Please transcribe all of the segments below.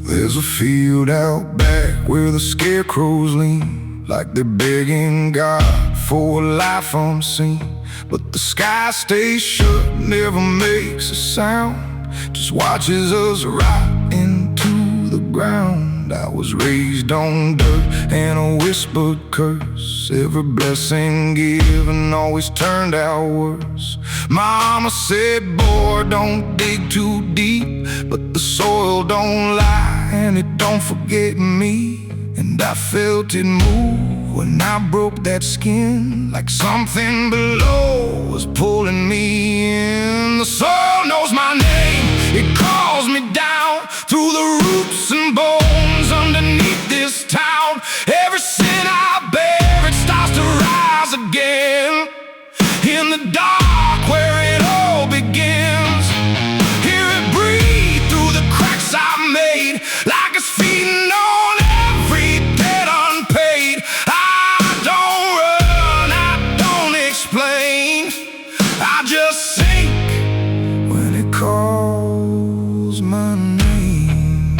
There's a field out back where the scarecrows lean, like they're begging God for a life unseen. But the sky stays shut, never makes a sound, just watches us rot into the ground. I was raised on dirt and a whispered curse. Every blessing given always turned out worse. Mama said, boy, don't dig too deep, but the soil don't lie and it don't forget me. And I felt it move when I broke that skin, like something below was pulling me in. The soil knows my name, it calls me down through the roots and bones underneath this town. Every sin I bear, it starts to rise again. In the dark where it all begins, hear it breathe through the cracks I made, like it's feeding on every debt unpaid. I don't run, I don't explain, I just sink when it calls my name.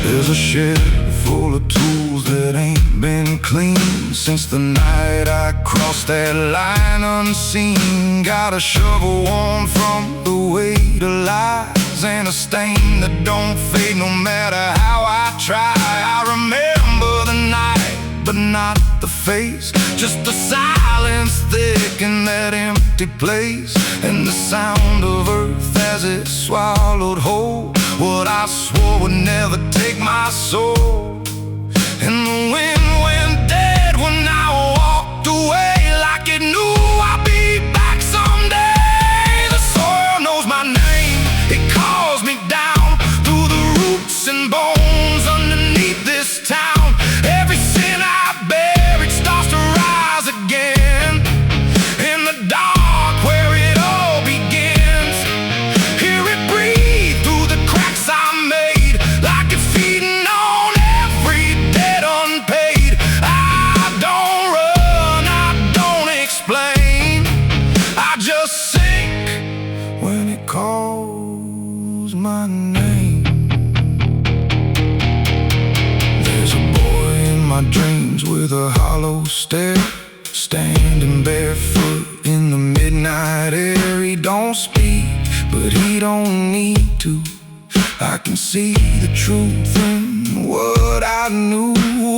There's a shed full of tools that ain't been cleaned since the night I crossed that line unseen. Got a shovel worn from the weight of lies and a stain that don't fade no matter how I try. I remember the night, but not the face, just the silence thick in that empty place, and the sound of earth as it swallowed whole what I swore would never take my soul. And the wind went dead when I walked away, like it knew I'd be back someday. The soil knows my name, it calls me down through the roots and bones underneath this town. Every sin I bear, it starts to rise again. In the dark where it all begins, hear it breathe through the cracks I made, like it's feeding on every debt unpaid. I don't run, I don't explain, I just sink when it calls my name. There's a boy in my dreams with a hollow stare, standing barefoot in the midnight air. He don't speak, but he don't need to. I can see the truth in what I knew.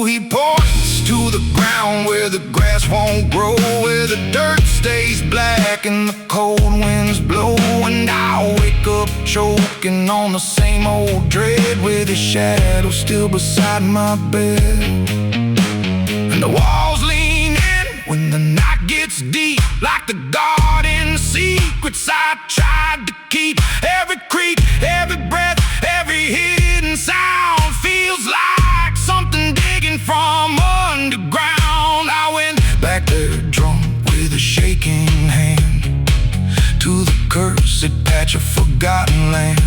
He points to the ground where the grass won't grow, where the dirt stays black and the cold winds blow. And I wake up choking on the same old dread, with his shadow still beside my bed. And the walls lean in when the night gets deep, like the garden secrets I tried to keep. Every creak, every breath, every hidden sound feels like something digging from underground. I went back there drunk with a shaking hand to the cursed patch of forgotten land.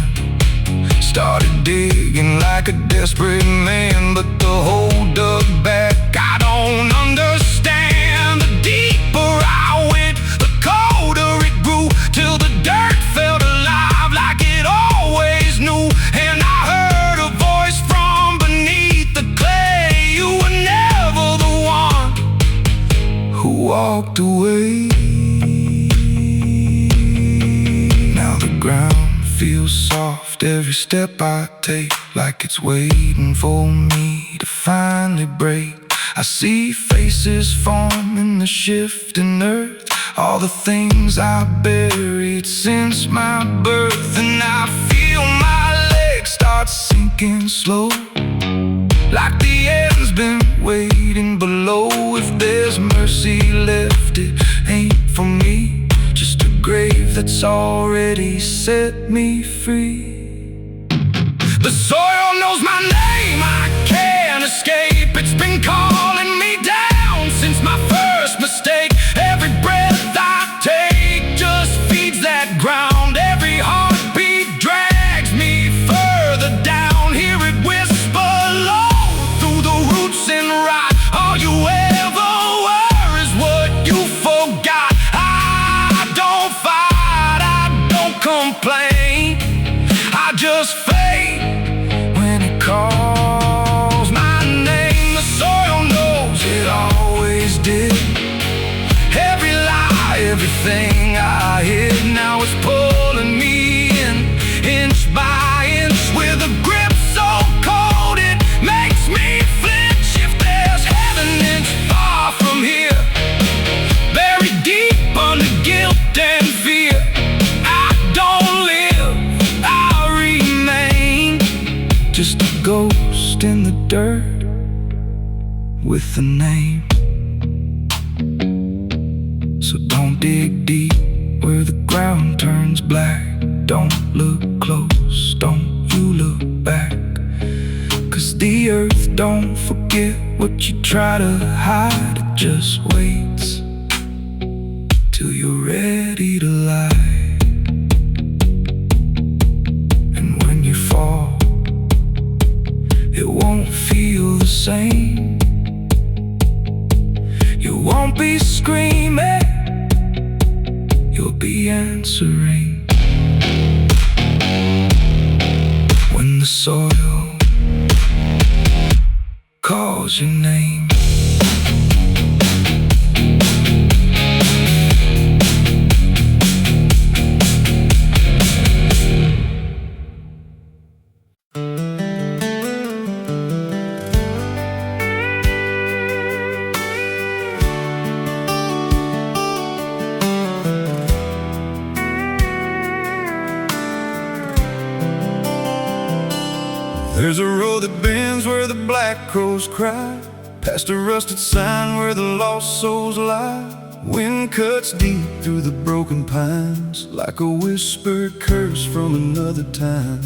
Started digging like a desperate man, but the hole dug back. I don't understand. The deeper I went, the colder it grew, till the dirt felt alive like it always knew. And I heard a voice from beneath the clay. You were never the one who walked away. Now the ground feels soft every step I take, like it's waiting for me to finally break. I see faces form in the shifting earth, all the things I buried since my birth. And I feel my legs start sinking slow, like the end's been waiting below. If there's mercy left, it ain't for me, just a grave that's already set me free. The soil knows my name, I can't escape. It's been calling me down since my first mistake. Every breath I take just feeds that ground. Every heartbeat drags me further down. Hear it whisper low through the roots and rot. All you ever were is what you forgot. I don't fight, I don't complain, I just fade when it calls my name. The soil knows it always did. Every lie, everything I hid, now it's pulling me in, inch by inch, with a grip so cold it makes me flinch. If there's heaven, it's far from here, buried deep under guilt and fear. I don't live, I remain, just a ghost in the dirt with a name. So don't dig deep where the ground turns black. Don't look close, don't you look back, 'cause the earth don't forget what you try to hide. It just waits till you're ready to lie. And when you fall, it won't feel the same. You won't be screaming, you'll be answering. When the soil calls your name. There's a road that bends where the black crows cry, past a rusted sign where the lost souls lie. Wind cuts deep through the broken pines, like a whispered curse from another time.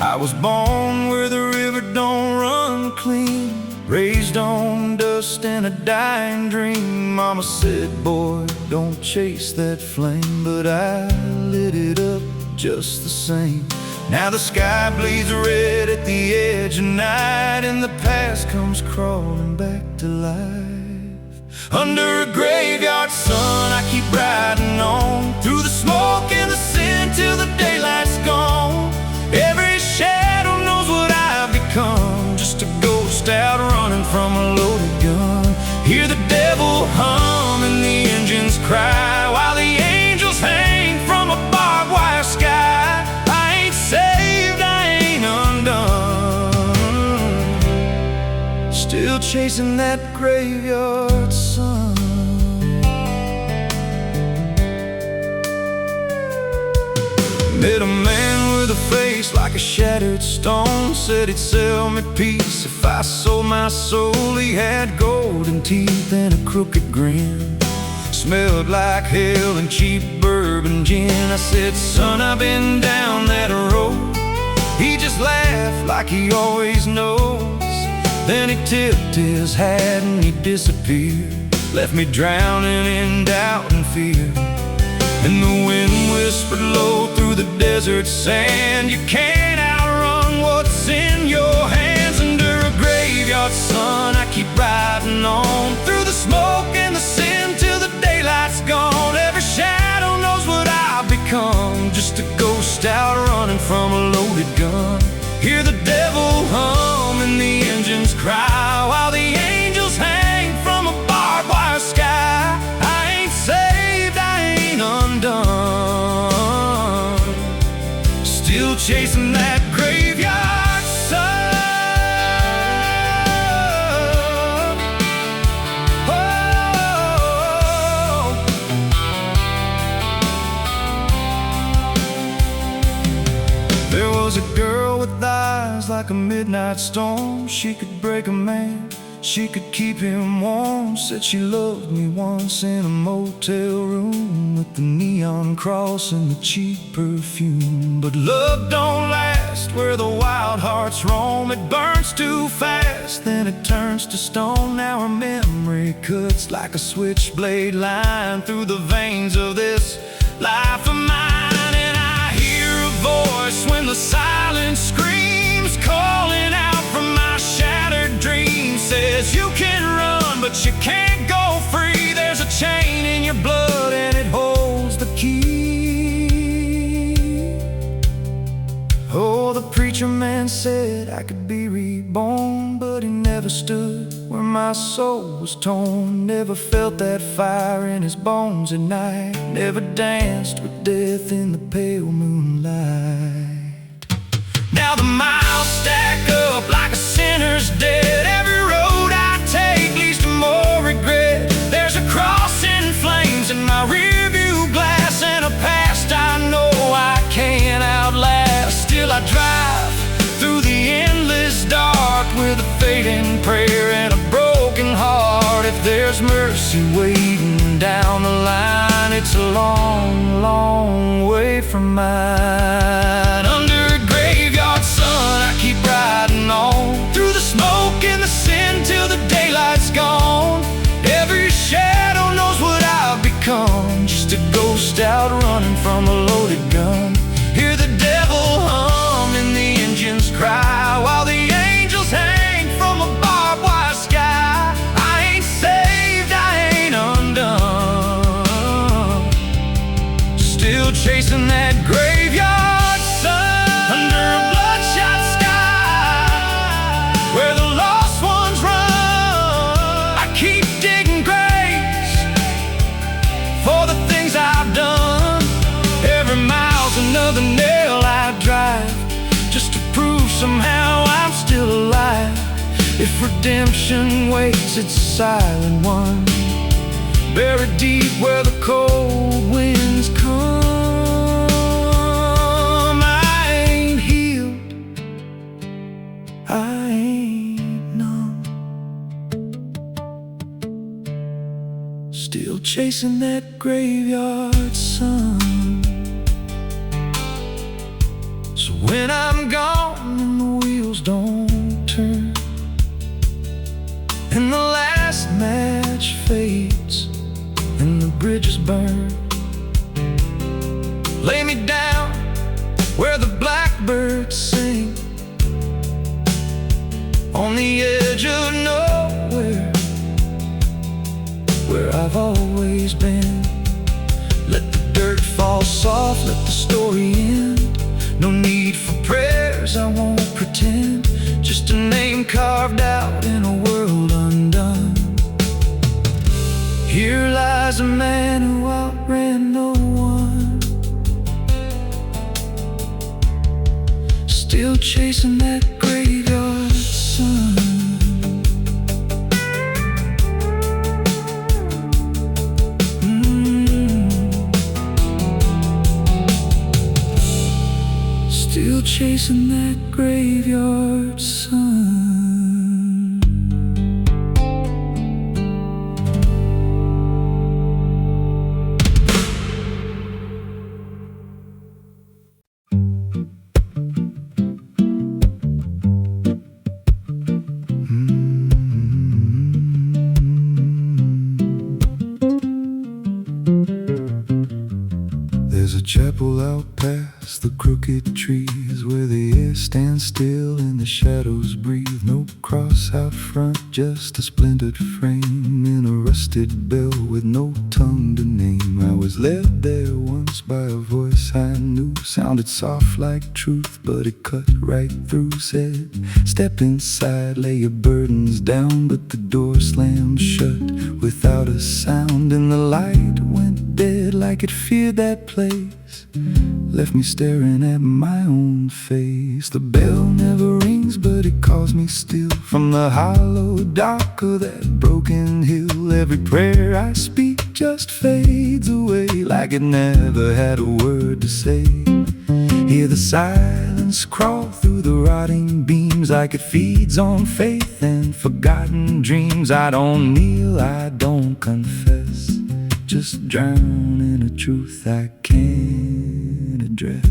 I was born where the river don't run clean, raised on dust and a dying dream. Mama said, boy, don't chase that flame, but I lit it up just the same. Now the sky bleeds red at the edge of night, and the past comes crawling back to life. Under a graveyard sun, I keep riding on, through the smoke and the sin till the daylight's gone. Every shadow knows what I've become, just a ghost out running from a loaded gun. Hear the devil hum and the engines cry, while the angels hang from a barbed wire sky. Saved, I ain't undone, still chasing that graveyard sun. Met a man with a face like a shattered stone, said he'd sell me peace if I sold my soul. He had golden teeth and a crooked grin, smelled like hell and cheap bourbon gin. I said, son, I've been down that road. He just laughed like he always knows. Then he tipped his hat and he disappeared, left me drowning in doubt and fear. And the wind whispered low through the desert sand, you can't outrun what's in your hands. Under a graveyard sun, I keep riding on, through the smoke and the sin till the daylight's gone. Every shadow knows what I've become, just a ghost out running from a loaded gun. Hear the devil hum and the engines cry, while the angels hang from a barbed wire sky. I ain't saved, I ain't undone, still chasing that graveyard sun. Was a girl with eyes like a midnight storm. She could break a man, she could keep him warm. Said she loved me once in a motel room, with the neon cross and the cheap perfume. But love don't last where the wild hearts roam. It burns too fast, then it turns to stone. Now her memory cuts like a switchblade line through the veins of this life of mine. And I hear a voice when the silence screams, calling out from my shattered dreams. Says you can run, but you can't go free. There's a chain in your blood and it holds the key. Oh, the preacher man said I could be reborn, but he never stood where my soul was torn. Never felt that fire in his bones at night. Never danced with death in the pale moonlight. Now the miles stack up like a sinner's debt. Every road I take leads to more regret. There's a cross in flames in my rearview glass, and a past I know I can't outlast. Still I drive through the endless dark with a fading prayer and a broken heart. If there's mercy waiting down the line, it's a long, long way from mine. Under a graveyard sun, I keep riding on through the smoke and the sin till the daylight's gone. Every shadow knows what I've become, just a ghost out running from a loaded gun. Hear the devil hum and the engines cry, while the angels hang from a barbed wire sky. I ain't saved, I ain't undone, still chasing that graveyard sun. Under a bloodshot sky where the lost ones run, I keep digging graves for the things I've done. Every mile's another nail I drive, just to prove somehow I'm still alive. If redemption waits, it's a silent one, buried deep where the cold winds come. I ain't healed, I ain't numb, still chasing that graveyard sun. So when I'm gone and the wheels don't turn, and the last match fades and the bridges burn, lay me down where the blackbirds sing, on the edge of nowhere, where I've always been. Let the dirt fall soft, let the story end. No need for prayers, I won't pretend, just a name carved out in a world undone. Here lies a man who outran no one, still chasing that graveyard sun. Still chasing that graveyard sun. There's a chapel out past the crooked trees, where the air stands still and the shadows breathe. No cross out front, just a splintered frame in a rusted bell with no tongue to name. I was led there once by a voice I knew, sounded soft like truth, but it cut right through. Said, step inside, lay your burdens down, but the door slammed shut without a sound, and the light went dead like it feared that place, left me staring at my own face. The bell never rings, but it calls me still, from the hollow dark of that broken hill. Every prayer I speak just fades away, like it never had a word to say. Hear the silence silence crawl through the rotting beams like it feeds on faith and forgotten dreams. I don't kneel, I don't confess, just drown in a truth I can't address.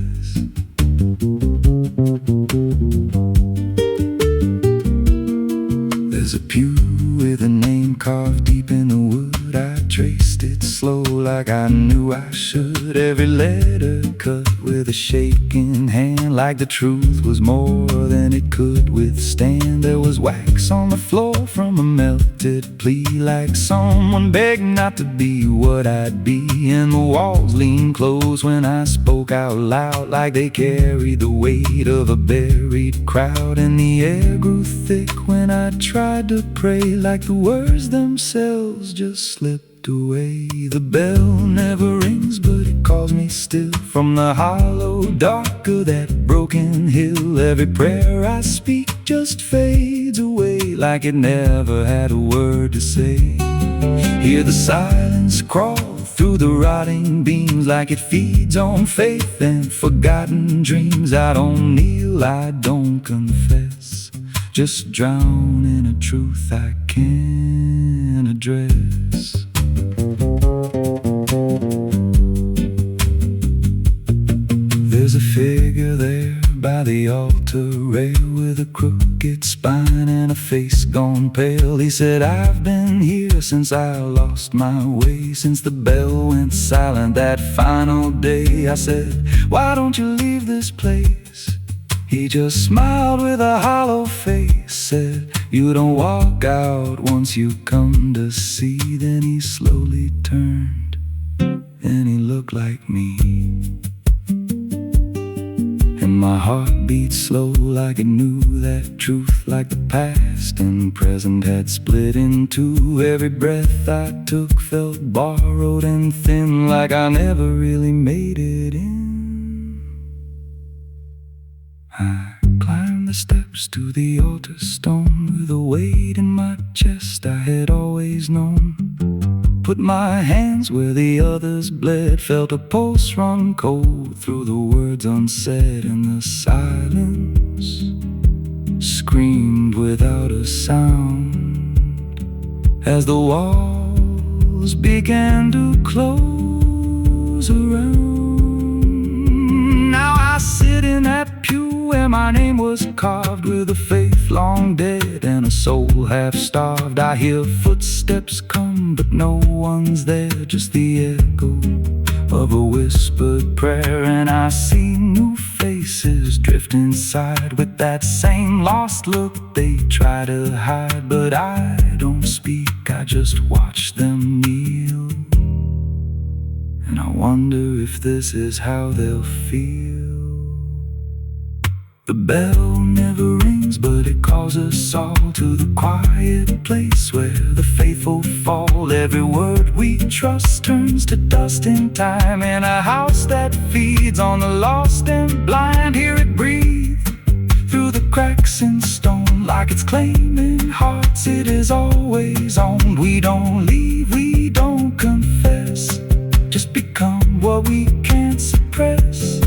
There's a pew with a name carved deep in the wood. I traced it slow like I knew I should. Every letter cut with a shaking hand, like the truth was more than it could withstand. There was wax on the floor from a melted plea, like someone begged not to be what I'd be. And the walls leaned close when I spoke out loud, like they carried the weight of a buried crowd. And the air grew thick when I tried to pray, like the words themselves just slipped away. The bell never rings, but it calls me still from the hollow dark of that broken hill. Every prayer I speak just fades away, like it never had a word to say. Hear the silence crawl through the rotting beams like it feeds on faith and forgotten dreams. I don't kneel, I don't confess, just drown in a truth I can't address. There's a figure there by the altar rail with a crooked spine and a face gone pale. He said, I've been here since I lost my way, since the bell went silent that final day. I said, why don't you leave this place? He just smiled with a hollow face, said, you don't walk out once you come to see. Then he slowly turned and he looked like me. And my heart beat slow like it knew that truth, like the past and present had split in two. Every breath I took felt borrowed and thin, like I never really made it in. I climbed the steps to the altar stone with a weight in my chest I had always known. Put my hands where the others bled, felt a pulse run cold through the words unsaid, and the silence screamed without a sound as the walls began to close around. Now I sit in that pew where my name was carved, with a faith long dead and a soul half starved. I hear footsteps come, but no one's there, just the echo of a whispered prayer. And I see new faces drift inside with that same lost look they try to hide. But I don't speak, I just watch them kneel, and I wonder if this is how they'll feel. The bell never rings, but it calls us all to the quiet place where the faithful fall. Every word we trust turns to dust in time, in a house that feeds on the lost and blind. Hear it breathe through the cracks in stone, like it's claiming hearts it is always on. We don't leave, we don't confess, just become what we can't suppress.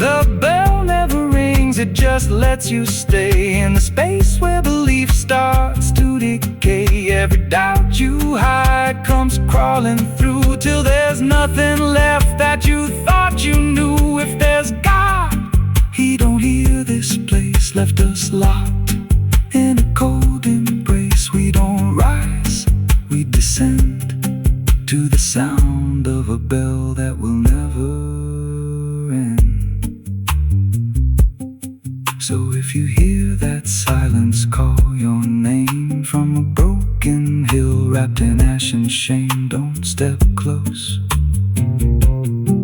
The bell never rings, it just lets you stay in the space where belief starts to decay. Every doubt you hide comes crawling through, till there's nothing left that you thought you knew. If there's God, He don't hear this place, left us locked in a cold embrace. We don't rise, we descend to the sound of a bell that will never end. So if you hear that silence call your name from a broken hill wrapped in ash and shame, don't step close,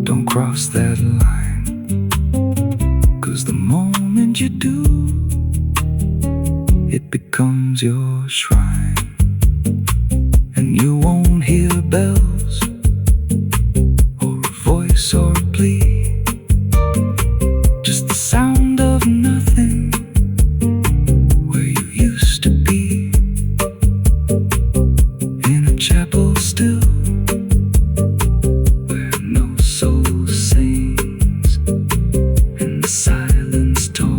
don't cross that line, 'cause the moment you do, it becomes your shrine. And you won't hear bells or a voice or a plea, just the sound of nothing where you used to be, in a chapel still where no soul sings and the silence told.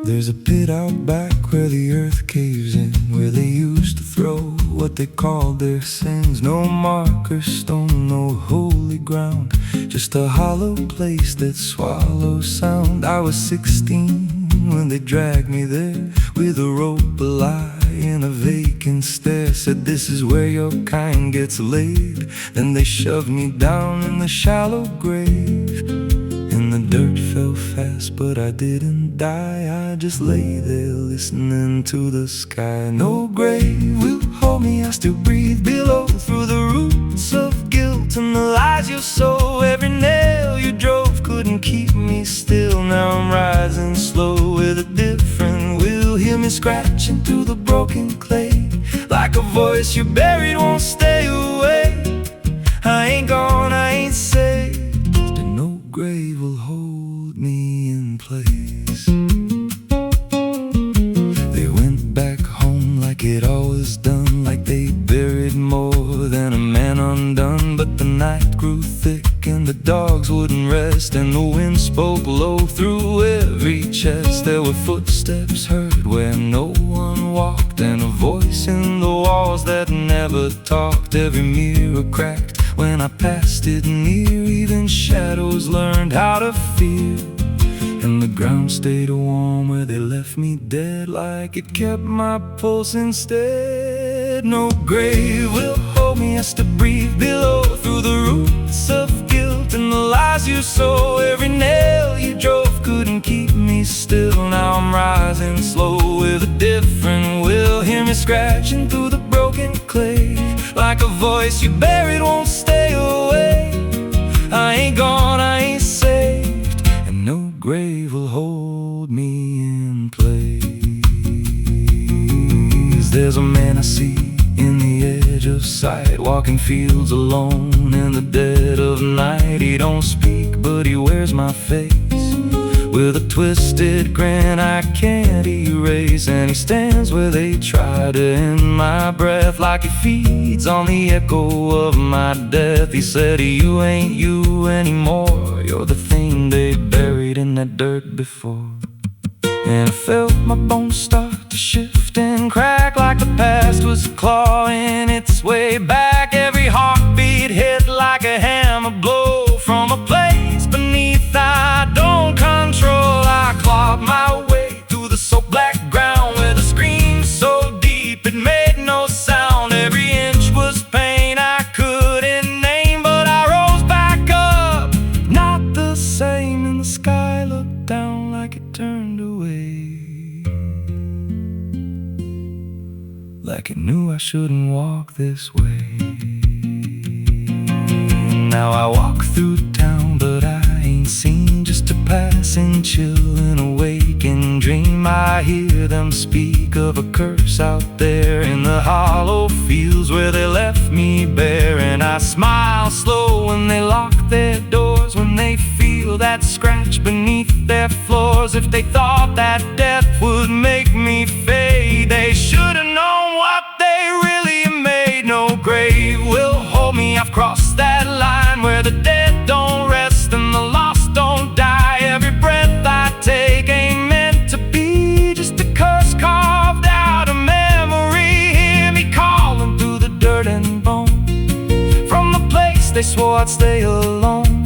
There's a pit out back where the earth caves in, where they used to throw what they called their sins. No marker stone, no holy ground, just a hollow place that swallows sound. I was 16 when they dragged me there, with a rope, a lie, and a vacant stare. Said, this is where your kind gets laid. Then they shoved me down in the shallow grave, and the dirt fell fast, but I didn't die. I just lay there listening to the sky. No grave will hold me, I still breathe below, through the roots of guilt and the lies you sow. Every nail you drove couldn't keep me still. Now I'm rising slow with a different will. Hear me scratching through the broken clay, like a voice you buried won't stay away. I ain't gone, I ain't saved, and no grave will hold me in place. They went back home like it always done, like they buried more than a man undone. But the night grew thick and the dogs wouldn't rest, and the wind spoke low through every chest. There were footsteps heard where no one walked, and a voice in the walls that never talked. Every mirror cracked when I passed it near, even shadows learned how to fear. And the ground stayed warm where they left me dead, like it kept my pulse instead. No grave will hold me, I still breathe below, through the roots of guilt and the lies you sow. Every nail you drove couldn't keep me still. Now I'm rising slow with a different will. Hear me scratching through the broken clay, like a voice you buried won't stay away. I ain't gone, I ain't saved, and no grave will hold me in place. There's a man I see in the edge of sight, walking fields alone in the dead of night. He don't speak, but he wears my face with a twisted grin I can't erase. And he stands where they try to end my breath, like he feeds on the echo of my death. He said, you ain't you anymore, you're the thing they buried in that dirt before. And I felt my bones start to shift and crack, like the past was clawing its way back. Every heartbeat hit like a hammer blow from a place beneath I don't control. I clawed my way through the soap black ground, with a scream so deep it made no sound. Every inch was pain I couldn't name, but I rose back up, not the same. And the sky looked down like it turned away, like it knew I shouldn't walk this way. Now I walk through town, but I ain't seen, just a passing chill and a waking dream. I hear them speak of a curse out there in the hollow fields where they left me bare. And I smile slow when they lock their doors, when they feel that scratch beneath their floors. If they thought that death would make me fade, they should've known what they really made. No grave will hold me, I've crossed that line where the dead don't rest and the lost don't die. Every breath I take ain't meant to be, just a curse carved out of memory. Hear me calling through the dirt and bone, from the place they swore I'd stay alone.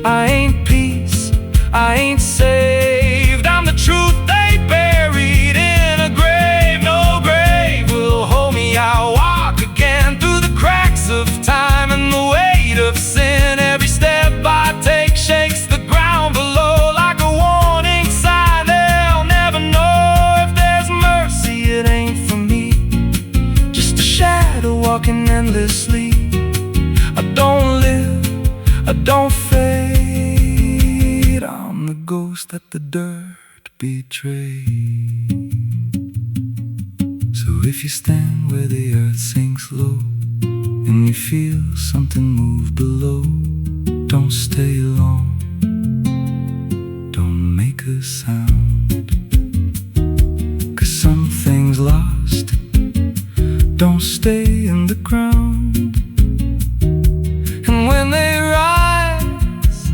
I ain't peace, I ain't saved, I'm the truth they buried in a grave. No grave will hold me, I'll walk again through the cracks of time and the weight of sin. Every step I take shakes the ground below, like a warning sign. They'll never know if there's mercy, it ain't for me, just a shadow walking endlessly. I don't live, I don't fade, I'm the ghost that the dirt betrayed. So if you stand where the earth sinks low and you feel something move below, don't stay long, don't make a sound, 'cause something's lost, don't stay in the ground. And when they rise,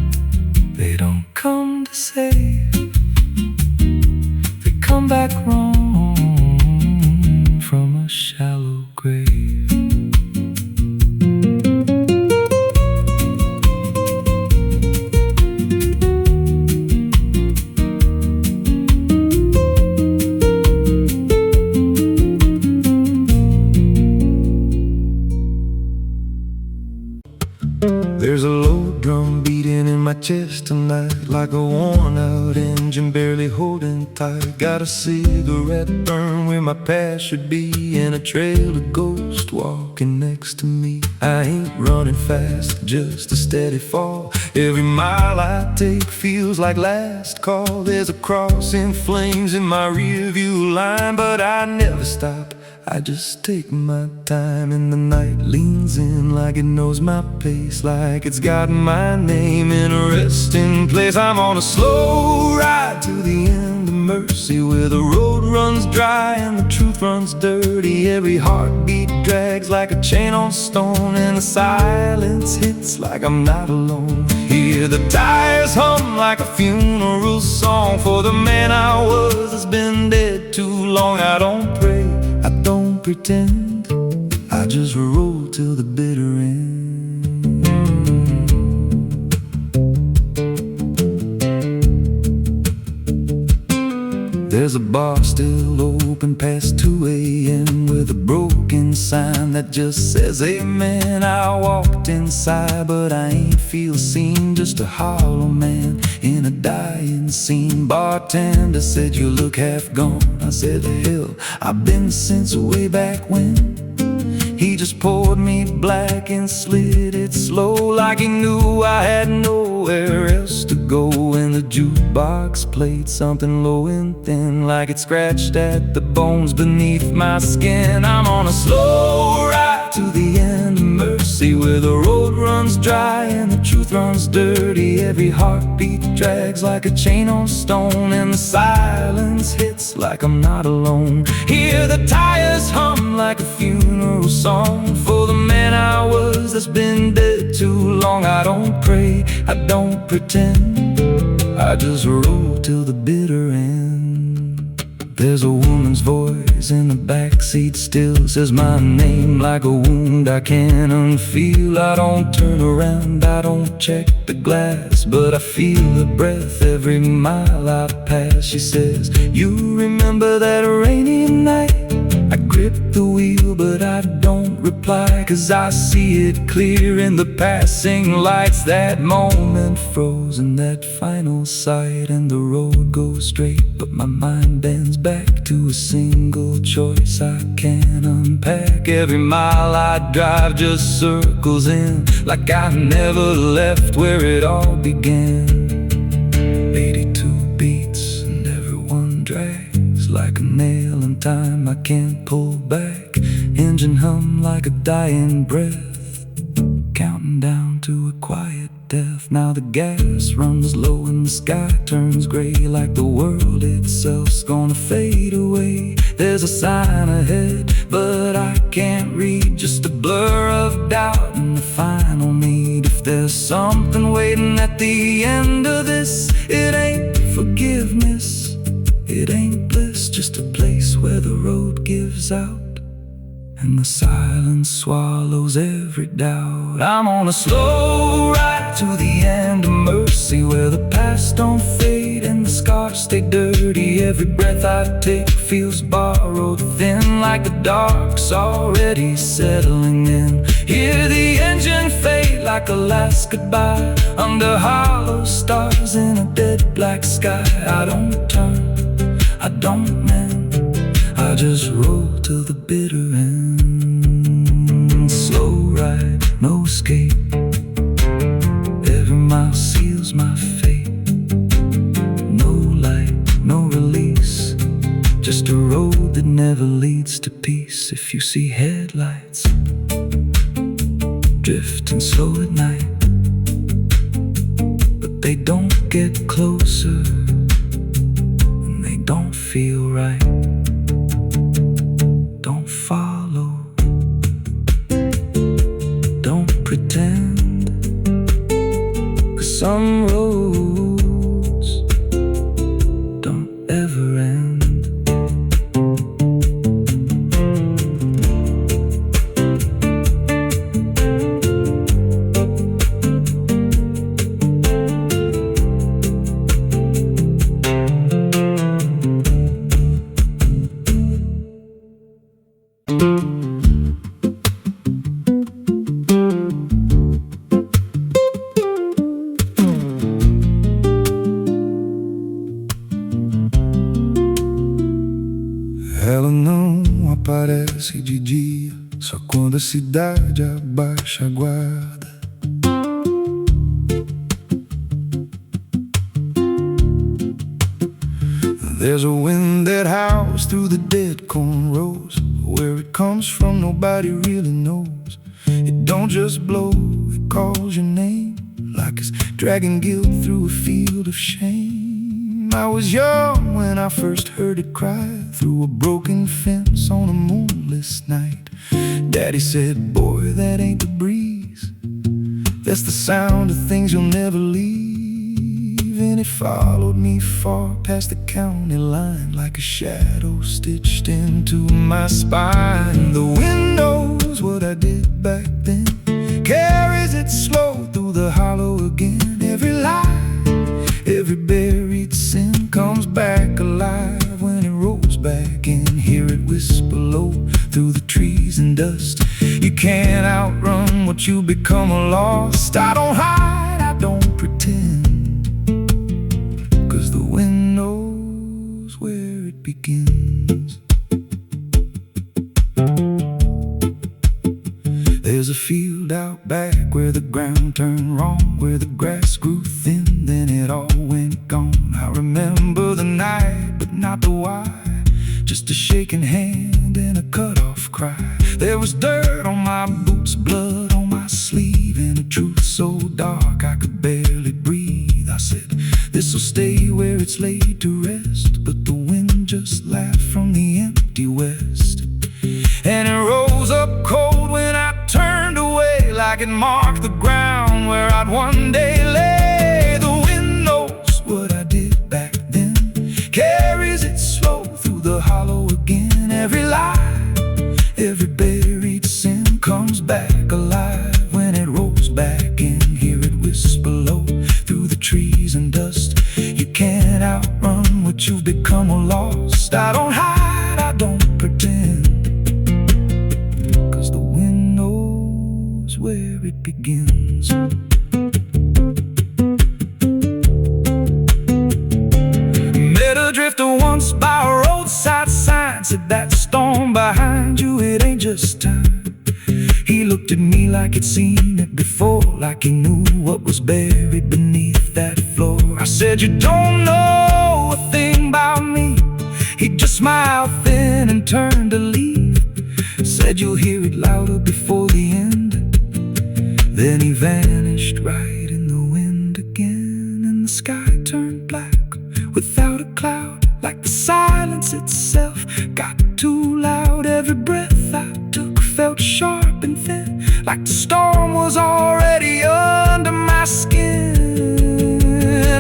they don't come to save, back wrong from a shallow grave. There's a low drum beating in my chest tonight, like a worn-out engine barely holding tight. Got a cigarette burn where my past should be, and a trail of ghosts walking next to me. I ain't running fast, just a steady fall. Every mile I take feels like last call. There's a cross in flames in my rearview line, but I never stop, I just take my time. And the night leans in like it knows my pace, like it's got my name in a resting place. I'm on a slow ride to the end of mercy, where the road runs dry and the truth runs dirty. Every heartbeat drags like a chain on stone, and the silence hits like I'm not alone. Hear the tires hum like a funeral song for the man I was that's been dead too long. I don't pray, I don't pretend, I just roll till the bitter end. There's a bar still open past 2 a.m. with a broken sign that just says amen. I walked inside, but I ain't feel seen, just a hollow man in a dying scene. Bartender said, "You look half gone." I said, "Hell, I've been since way back when." He just poured me black and slid it slow, like he knew I had nowhere else to go. And the jukebox played something low and thin, like it scratched at the bones beneath my skin. I'm on a slow ride to the end of mercy, where the road runs dry and the truth runs dirty. Every heartbeat drags like a chain on stone, and the silence hits like I'm not alone. Hear the tires hum like a funeral song for the man I was that's been dead too long. I don't pray, I don't pretend, I just roll till the bitter end. There's a woman's voice in the backseat still, says my name like a wound I can't unfeel. I don't turn around, I don't check the glass, but I feel her breath every mile I pass. She says, "You remember that rainy night?" I grip the wheel, but I don't reply, 'cause I see it clear in the passing lights. That moment frozen, that final sight, and the road goes straight, but my mind bends back to a single choice I can't unpack. Every mile I drive just circles in, like I never left where it all began. 82 beats and everyone drags like a nail in time I can't pull back. Engine hum like a dying breath, counting down to a quiet death. Now the gas runs low and the sky turns gray, like the world itself's gonna fade away. There's a sign ahead, but I can't read, just a blur of doubt and the final need. If there's something waiting at the end of this, it ain't forgiveness, it ain't bliss, just a place where the road gives out and the silence swallows every doubt. I'm on a slow ride to the end of mercy, where the past don't fade and the scars stay dirty. Every breath I take feels borrowed, thin, like the dark's already settling in. Hear the engine fade like a last goodbye, under hollow stars in a dead black sky. I don't turn, I don't mend, I just roll till the bitter end. Slow ride, no escape, every mile seals my fate. No light, no release, just a road that never leads to peace. If you see headlights drifting slow at night, but they don't get closer and they don't feel right, don't follow, don't pretend, 'cause some roads don't ever end. parece de dia, só quando a cidade abaixa a guarda. There's a wind that howls through the dead corn rows. Where it comes from nobody really knows. It don't just blow, it calls your name, like it's dragging guilt through a field of shame. I was young when I first heard it cry through a broken fence on a moonless night. Daddy said, boy, that ain't the breeze, that's the sound of things you'll never leave. And it followed me far past the county line, like a shadow stitched into my spine. The wind knows what I did back then, carries it slow through the hollow again. Every lie, every buried sin comes back alive when it rolls back in. Hear it whisper low through the trees and dust. You can't outrun what you become lost. I don't hide, I don't pretend, 'cause the wind knows where it begins. There's a field out back where the ground turned wrong, where the grass grew thin, then it all went gone. I remember the night, but not the why, just a shaking hand and a cut-off cry. There was dirt on my boots, blood on my sleeve, and a truth so dark I could barely breathe. I said, this'll stay where it's laid to rest, but the wind just laughed from the empty west. And it rose up cold when I turned away, like it marked the ground where I'd one day lay. The wind knows what I did back then, carries it slow through the hollow again. Every lie, every buried sin comes back alive when it rolls back in. Hear it whisper low through the trees and dust. You can't outrun what you've become or lost. I don't hide, I don't pretend, 'cause the wind knows where it begins. Met a drifter once by a roadside sign, said that storm behind you, it ain't just time. He looked at me like he'd seen it before, like he knew what was buried beneath that floor. I said, you don't know a thing about me. He just smiled thin and turned to leave. Said, you'll hear it louder before the end. Then he vanished right in the wind again, and the sky turned black without a cloud, like the silence itself got too loud. Every breath I took felt sharp and thin, like the storm was already under my skin.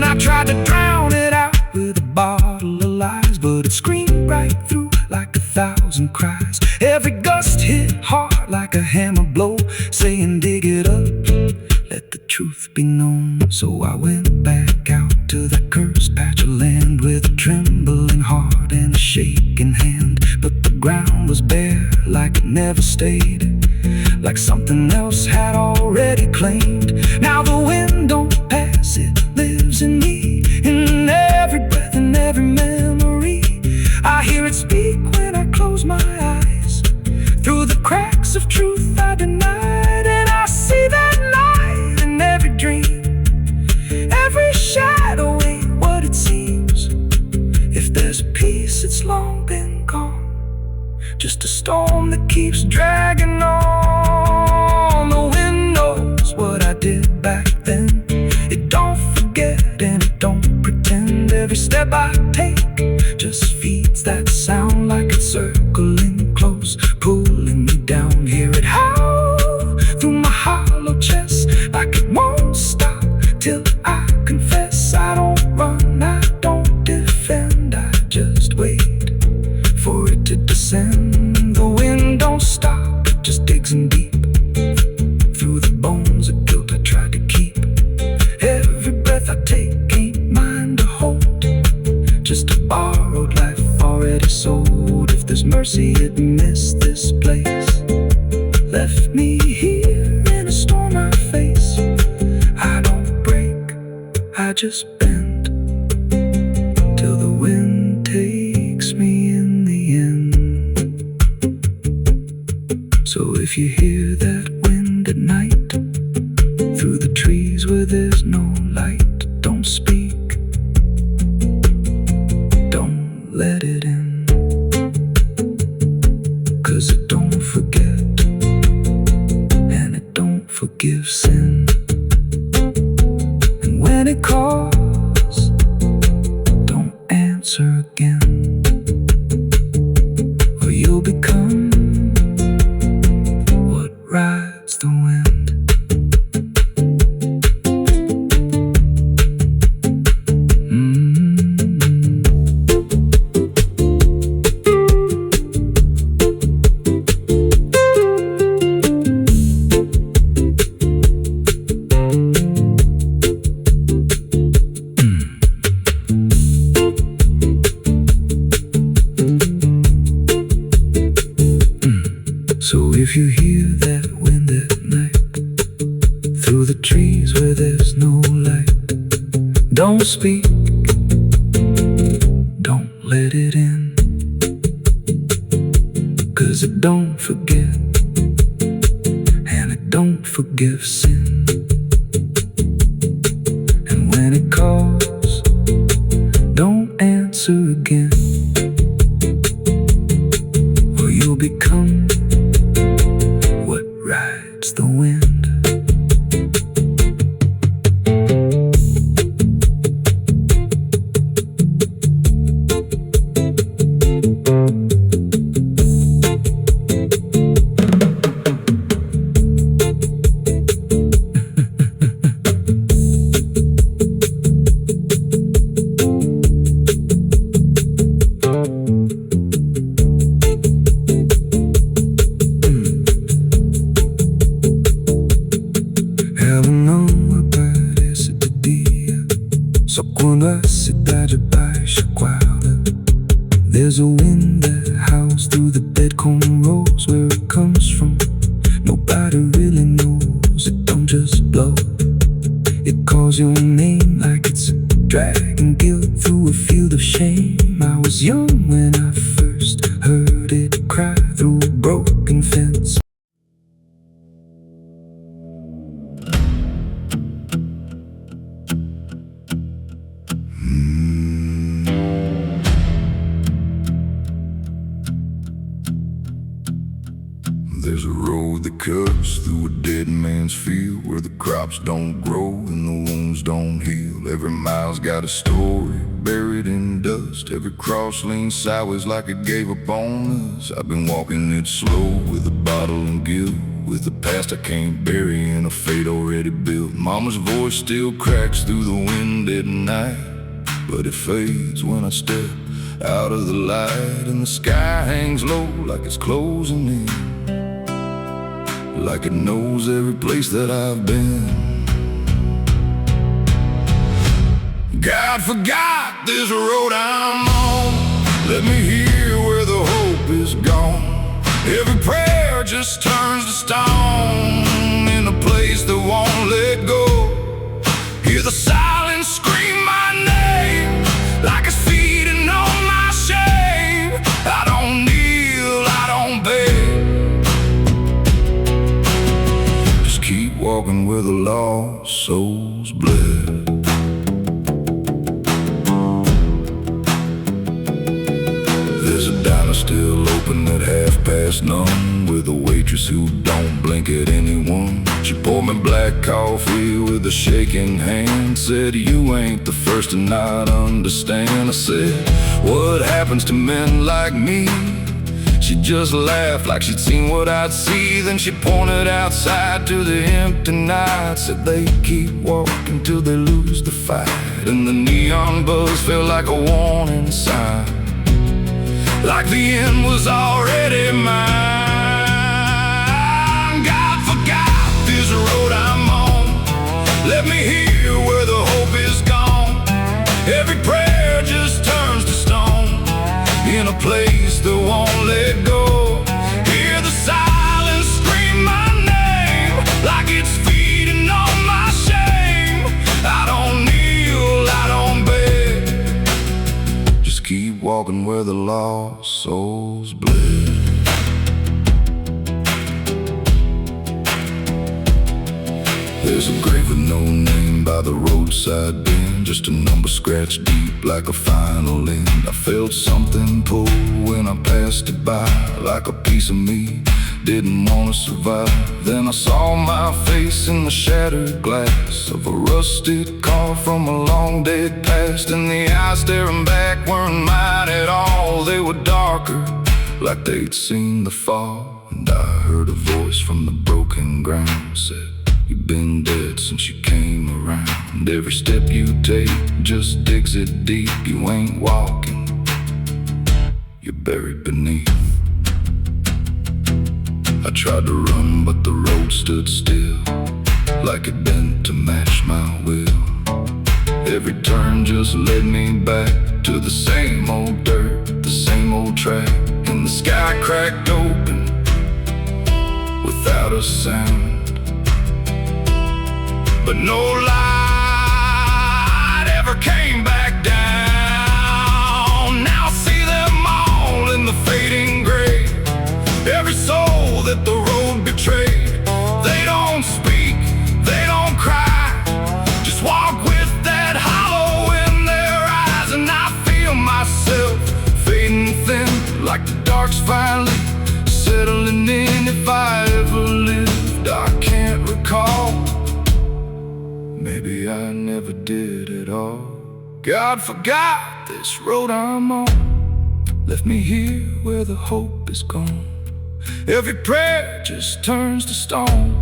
I tried to drown it out with a bottle of lies, but it screamed right through like 1,000 cries. Every gust hit hard like a hammer blow, saying dig it up, let the truth be known. So I went back out to that cursed patch of land with a trembling heart and a shaking hand. But the ground was bare like it never stayed, like something else had already claimed. Now the wind don't pass, it lives in me, in every breath and every memory. I hear it speak when I close my eyes, through the cracks of truth I denied. And I see that light in every dream, every shadow ain't what it seems. If there's peace, it's long been gone, just a storm that keeps dragging on. The wind knows what I did back then, it don't forget and it don't pretend. Every step I take just feeds that sound, like it's circling close, pulling me down. Hear it howl through my hollow chest, like it won't stop till I confess. I don't run, I don't defend, I just wait for it to descend. The wind don't stop, it just digs in deep through the bones of guilt I tried to keep. Every breath I take ain't mine to hold, just a borrowed life already sold. If there's mercy, it missed this place, left me here in a storm I face. I don't break, I just bend, till the wind takes me in the end. if you hear that wind at night through the trees where there's no light, don't speak, don't let it in, 'cause it don't forget and it don't forgive sin. And when it calls, don't answer again, or you'll become what rides the wind. So if you hear that wind at night through the trees where there's no light, don't speak, don't let it in, 'cause it don't forget and it don't forgive sin. And when it calls, don't answer again, or you'll become what rides the wind. So quando a cidade baixa guarda, there's a wind that howls through the dead corn rows. Where it comes from, nobody really knows. It don't just blow, it calls your name like it's a dragging guilt through a field of shame. I was young when I first heard it cry through a broken fence. There's a road that cuts through a dead man's field, where the crops don't grow and the wounds don't heal. Every mile's got a story buried in dust. Every cross leans sideways like it gave up on us. I've been walking it slow with a bottle and guilt, with the past I can't bury and a fate already built. Mama's voice still cracks through the wind at night, but it fades when I step out of the light. And the sky hangs low like it's closing in, like it knows every place that I've been. God forgot this road I'm on. Let me hear where the hope is gone. Every prayer just turns to stone in a place that won't let go. Hear the silence scream my name like it's feeding on my shame. I don't kneel, I don't beg, keep walking where the lost souls bled. There's a diner still open at 1:30, with a waitress who don't blink at anyone. She poured me black coffee with a shaking hand, said, "You ain't the first to not understand." I said, "What happens to men like me?" She just laughed like she'd seen what I'd see. Then she pointed outside to the empty night, said they keep walking till they lose the fight. And the neon buzz felt like a warning sign, like the end was already mine. God forgot this road I'm on. Let me hear where the hope is gone. Every prayer just turns to stone in a place that won't let go. Hear the silence scream my name like it's feeding on my shame. I don't kneel, I don't beg, just keep walking where the lost souls bled. There's a grave with no name by the roadside bend, just a number scratched deep like a final end. I felt something pull when I passed it by, like a piece of me didn't want to survive. Then I saw my face in the shattered glass of a rusted car from a long dead past, and the eyes staring back weren't mine at all. They were darker, like they'd seen the fall. And I heard a voice from the broken ground said, "You've been dead since you came around. And every step you take just digs it deep. You ain't walking, you're buried beneath." I tried to run, but the road stood still, like it bent to match my will. Every turn just led me back to the same old dirt, the same old track. And the sky cracked open without a sound, but no light ever came back down. Now I see them all in the fading gray, every soul that the road betrayed. They don't speak, they don't cry, just walk with that hollow in their eyes. And I feel myself fading thin, like the dark's finally settling in. If I ever lived, I can't recall. Maybe I never did at all. God forgot this road I'm on, left me here where the hope is gone. Every prayer just turns to stone,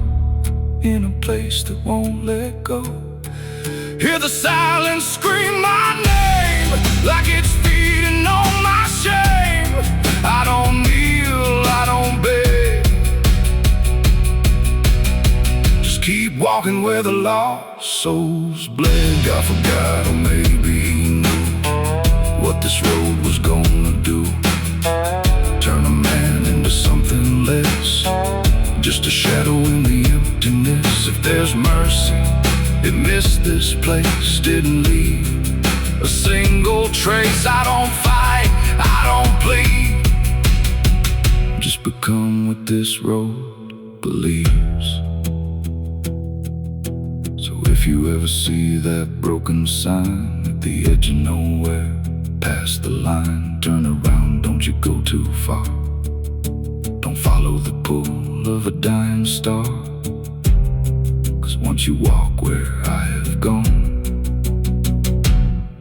in a place that won't let go. Hear the silence scream my name, like it's feeding on my shame. I don't kneel, I don't beg, just keep walking where the lost souls bled. God forgot, or maybe he knew what this road was gonna do. Turn a man into something less, just a shadow in the emptiness. If there's mercy, it missed this place, didn't leave a single trace. I don't fight, I don't plead, just become what this road believes. So if you ever see that broken sign at the edge of nowhere, past the line, turn around, don't you go too far. Don't follow the pull of a dying star, 'cause once you walk where I have gone,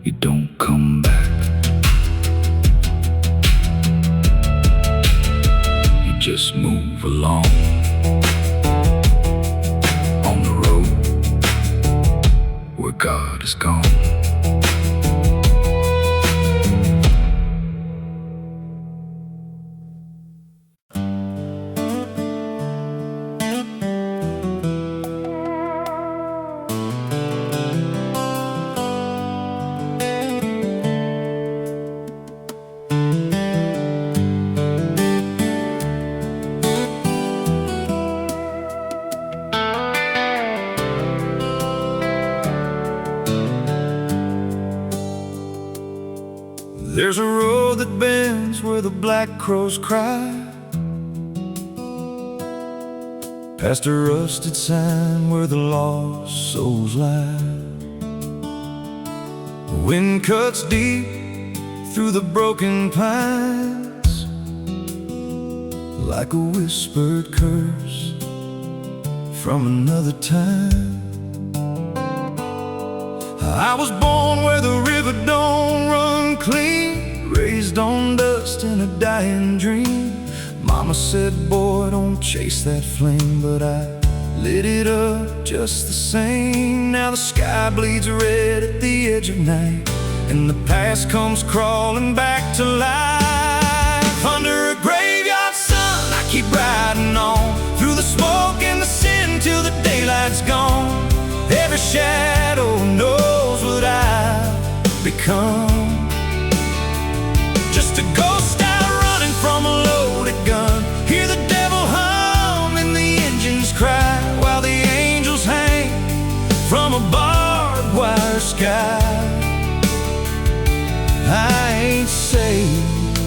you don't come back. You just move along on the road where God is gone. There's a road that bends where the black crows cry, past a rusted sign where the lost souls lie. The wind cuts deep through the broken pines, like a whispered curse from another time. I was born where the river don't run clean, raised on dust in a dying dream. Mama said, boy, don't chase that flame, but I lit it up just the same. Now the sky bleeds red at the edge of night, and the past comes crawling back to life. Under a graveyard sun, I keep riding on, through the smoke and the sin till the daylight's gone. Every shadow knows what I've become, just a ghost out running from a loaded gun. Hear the devil hum and the engines cry, while the angels hang from a barbed wire sky. I ain't saved,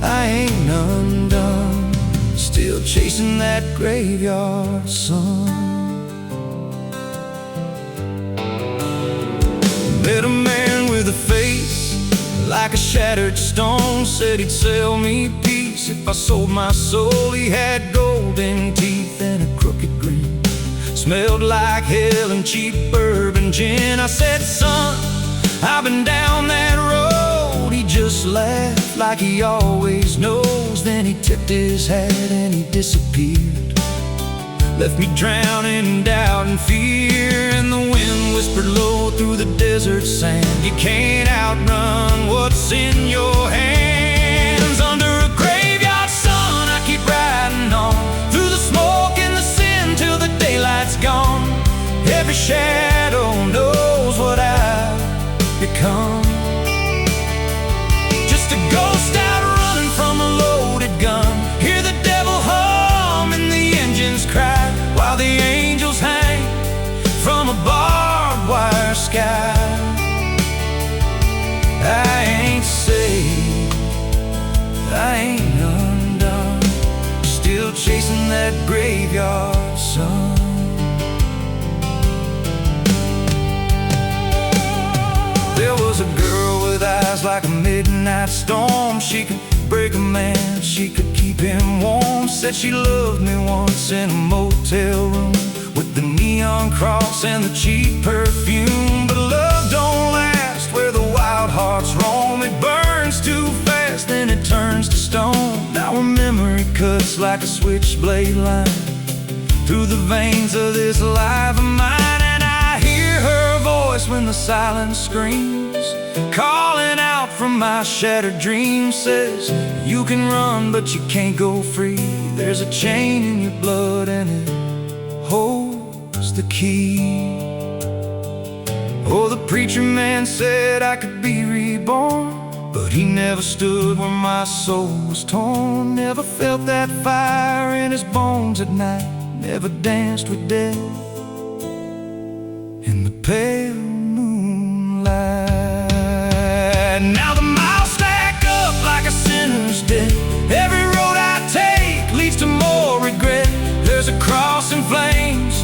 I ain't undone, still chasing that graveyard sun. the face like a shattered stone. Said he'd sell me peace if I sold my soul. He had golden teeth and a crooked grin, smelled like hell and cheap bourbon gin. I said, son, I've been down that road. He just laughed like he always knows. Then he tipped his hat and he disappeared, left me drowning in doubt and fear. And the wind whispered low through the desert sand, you can't outrun what's in your hands. Under a graveyard sun, I keep riding on, through the smoke and the sin till the daylight's gone. Every shadow knows what I've become. Just a ghost out running from a loaded gun. Hear the devil hum and the engines cry, while the angels hang from a barbed wire sky. I ain't saved, I ain't undone, still chasing that graveyard sun. There was a girl with eyes like a midnight storm. She could break a man, she could keep him warm. Said she loved me once in a motel room, with the neon cross and the cheap perfume. But love don't last where the wild hearts roam. It burns too fast, then it turns to stone. Now her memory cuts like a switchblade line through the veins of this life of mine. And I hear her voice when the silence screams, calling out from my shattered dreams. Says, you can run but you can't go free. There's a chain in your blood and it holds the key. Oh, the preacher man said I could be reborn, but he never stood where my soul was torn. Never felt that fire in his bones at night, never danced with death in the pale moonlight. Now the miles stack up like a sinner's debt. Every road I take leads to more regret. There's a cross in flames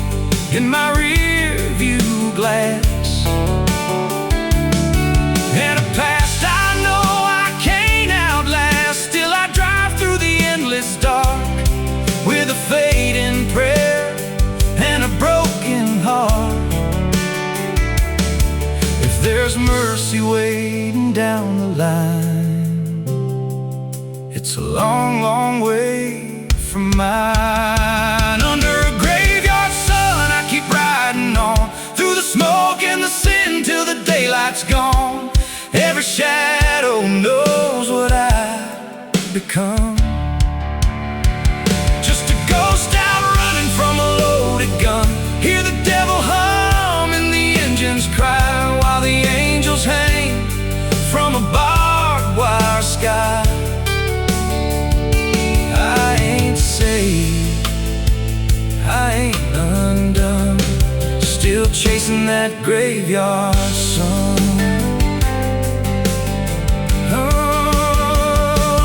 in my rear view glass, and a past I know I can't outlast. Still I drive through the endless dark with a fading prayer and a broken heart. If there's mercy waiting down the line, it's a long, long way from mine. Under a graveyard sun, I keep riding on, through the smoke and the sin till the daylight's gone. Every shadow knows what I've become. Just a ghost out running from a loaded gun. Hear the devil hum and the engines cry, while the angels hang from a barbed wire sky. I ain't saved, I ain't undone, still chasing that graveyard sun.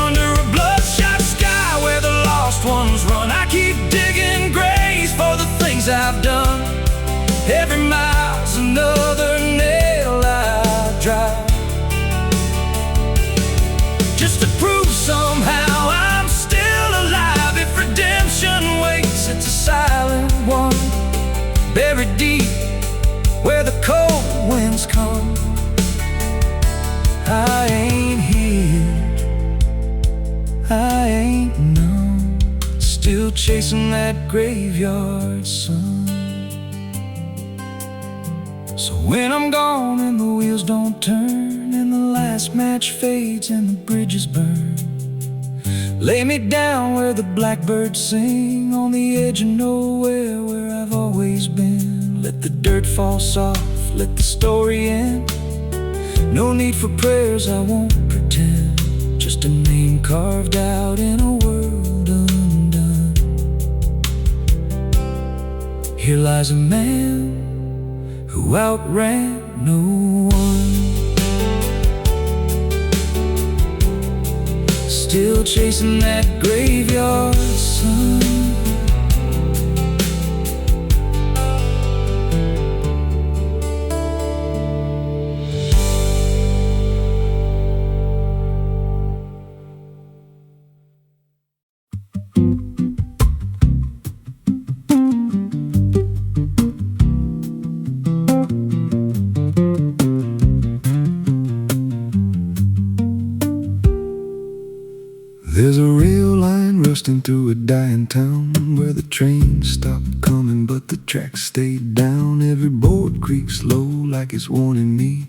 Under a bloodshot sky where the lost ones run, I keep digging graves for the things I've done. Every mile's another nail I drive, just to prove somehow I'm still alive. If redemption waits, it's a silent one, buried deep where the cold winds come. I ain't healed, I ain't numb, still chasing that graveyard sun. So when I'm gone and the wheels don't turn, and the last match fades and the bridges burn, lay me down where the blackbirds sing, on the edge of nowhere where I've always been. Let the dirt fall soft, let the story end. No need for prayers, I won't pretend, just a name carved out in a world undone. Here lies a man who outran no one, still chasing that graveyard sun. There's a rail line rusting through a dying town, where the trains stopped coming but the tracks stayed down. Every board creaks low like it's warning me,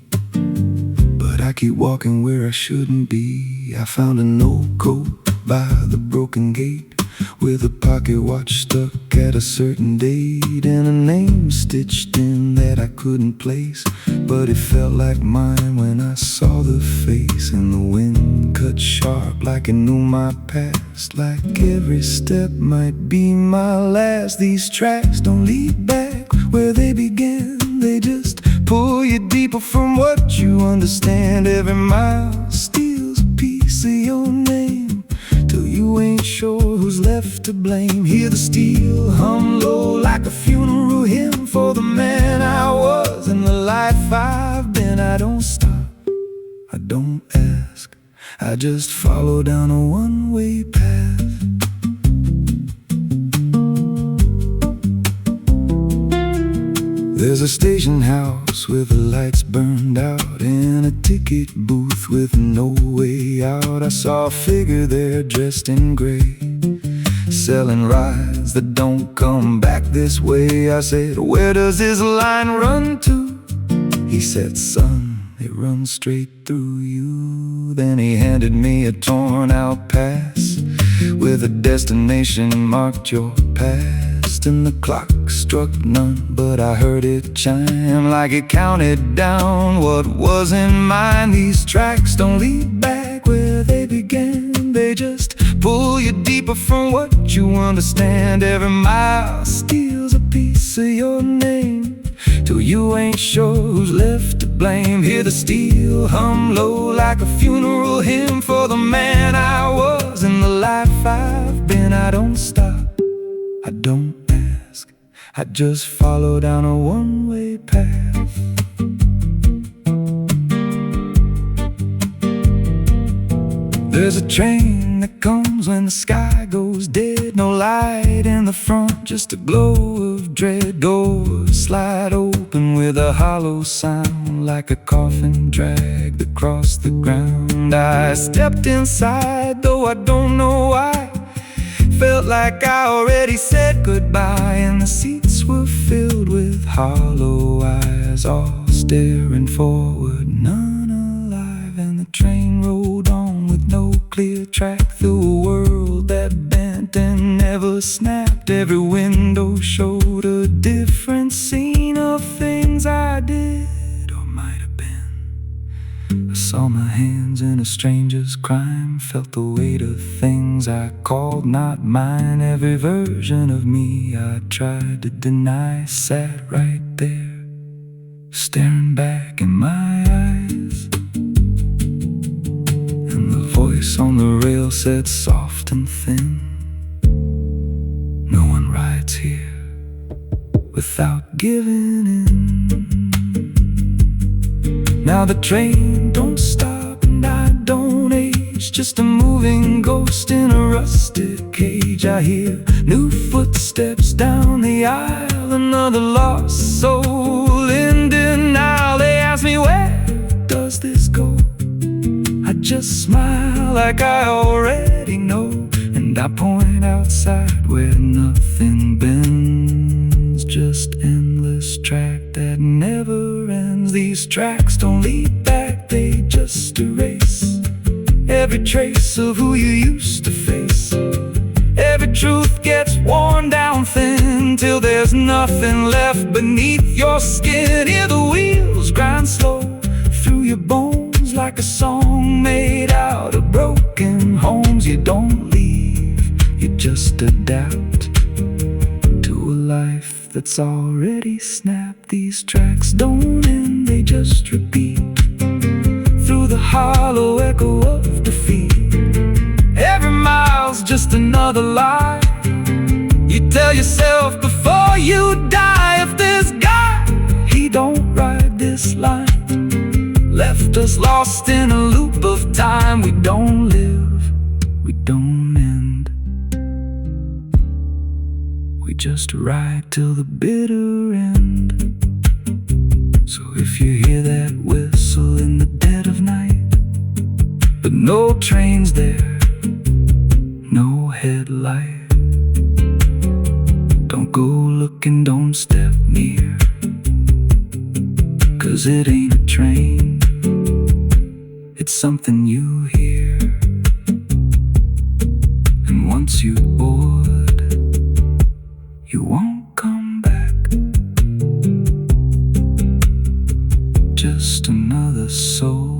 but I keep walking where I shouldn't be. I found an old coat by the broken gate, with a pocket watch stuck at a certain date, and a name stitched in that I couldn't place, but it felt like mine when I saw the face. And the wind cut sharp like it knew my past, like every step might be my last. These tracks don't lead back where they began, they just pull you deeper from what you understand. Every mile steals a piece of your name, till you ain't sure who's left to blame. Hear the steel hum low like a funeral hymn for the man I was and the life I've been. I don't stop, I don't ask, I just follow down a one-way path. There's a station house with the lights burned out, and a ticket booth with no way out. I saw a figure there dressed in gray, selling rides that don't come back this way. I said, "Where does this line run to?" He said, "Son, it runs straight through you." Then he handed me a torn out pass with a destination marked your past, and the clock struck none, but I heard it chime like it counted down what wasn't mine. These tracks don't lead back where they began, they just pull you deeper from what you understand. Every mile steals a piece of your name, till you ain't sure who's left to blame. Hear the steel hum low like a funeral hymn for the man I was and the life I've been. I don't stop, I don't ask, I just follow down a one-way path. There's a train that comes when the sky goes dead, no light in the front, just a glow of dread. Doors slide open with a hollow sound, like a coffin dragged across the ground. I stepped inside, though I don't know why. Felt like I already said goodbye, and the seats were filled with hollow eyes, all staring forward, none alive. And the train rolled on with no clear track through a world that bent and never snapped. Every window showed a different scene of things I did or might have been. I saw my hands in a stranger's crime, felt the weight of things I called not mine. Every version of me I tried to deny sat right there, staring back in my eyes. And the voice on the rail said soft and thin, "No one rides here without giving in." Now the train don't stop and I don't age, just a moving ghost in a rusted cage. I hear new footsteps down the aisle, another lost soul in denial. They ask me, "Where does this go?" I just smile like I already know, and I point outside where nothing bends, just endless track that never ends. These tracks don't lead back, they just erase every trace of who you used to face. Every truth gets worn down thin, till there's nothing left beneath your skin. Hear the wheels grind slow through your bones, like a song made out of broken homes. You don't leave, you just adapt to a life that's already snapped. These tracks don't end, they just repeat through the hollow echo of defeat. Every mile's just another lie you tell yourself before you die. If this guy, he don't ride this line, left us lost in a loop of time. We don't live, we don't end, we just ride till the bitter end. So if you hear that whistle in the dead of night, but no train's there, headlight. Don't go looking, don't step near, 'cause it ain't a train, it's something you hear. And once you board, you won't come back. Just another soul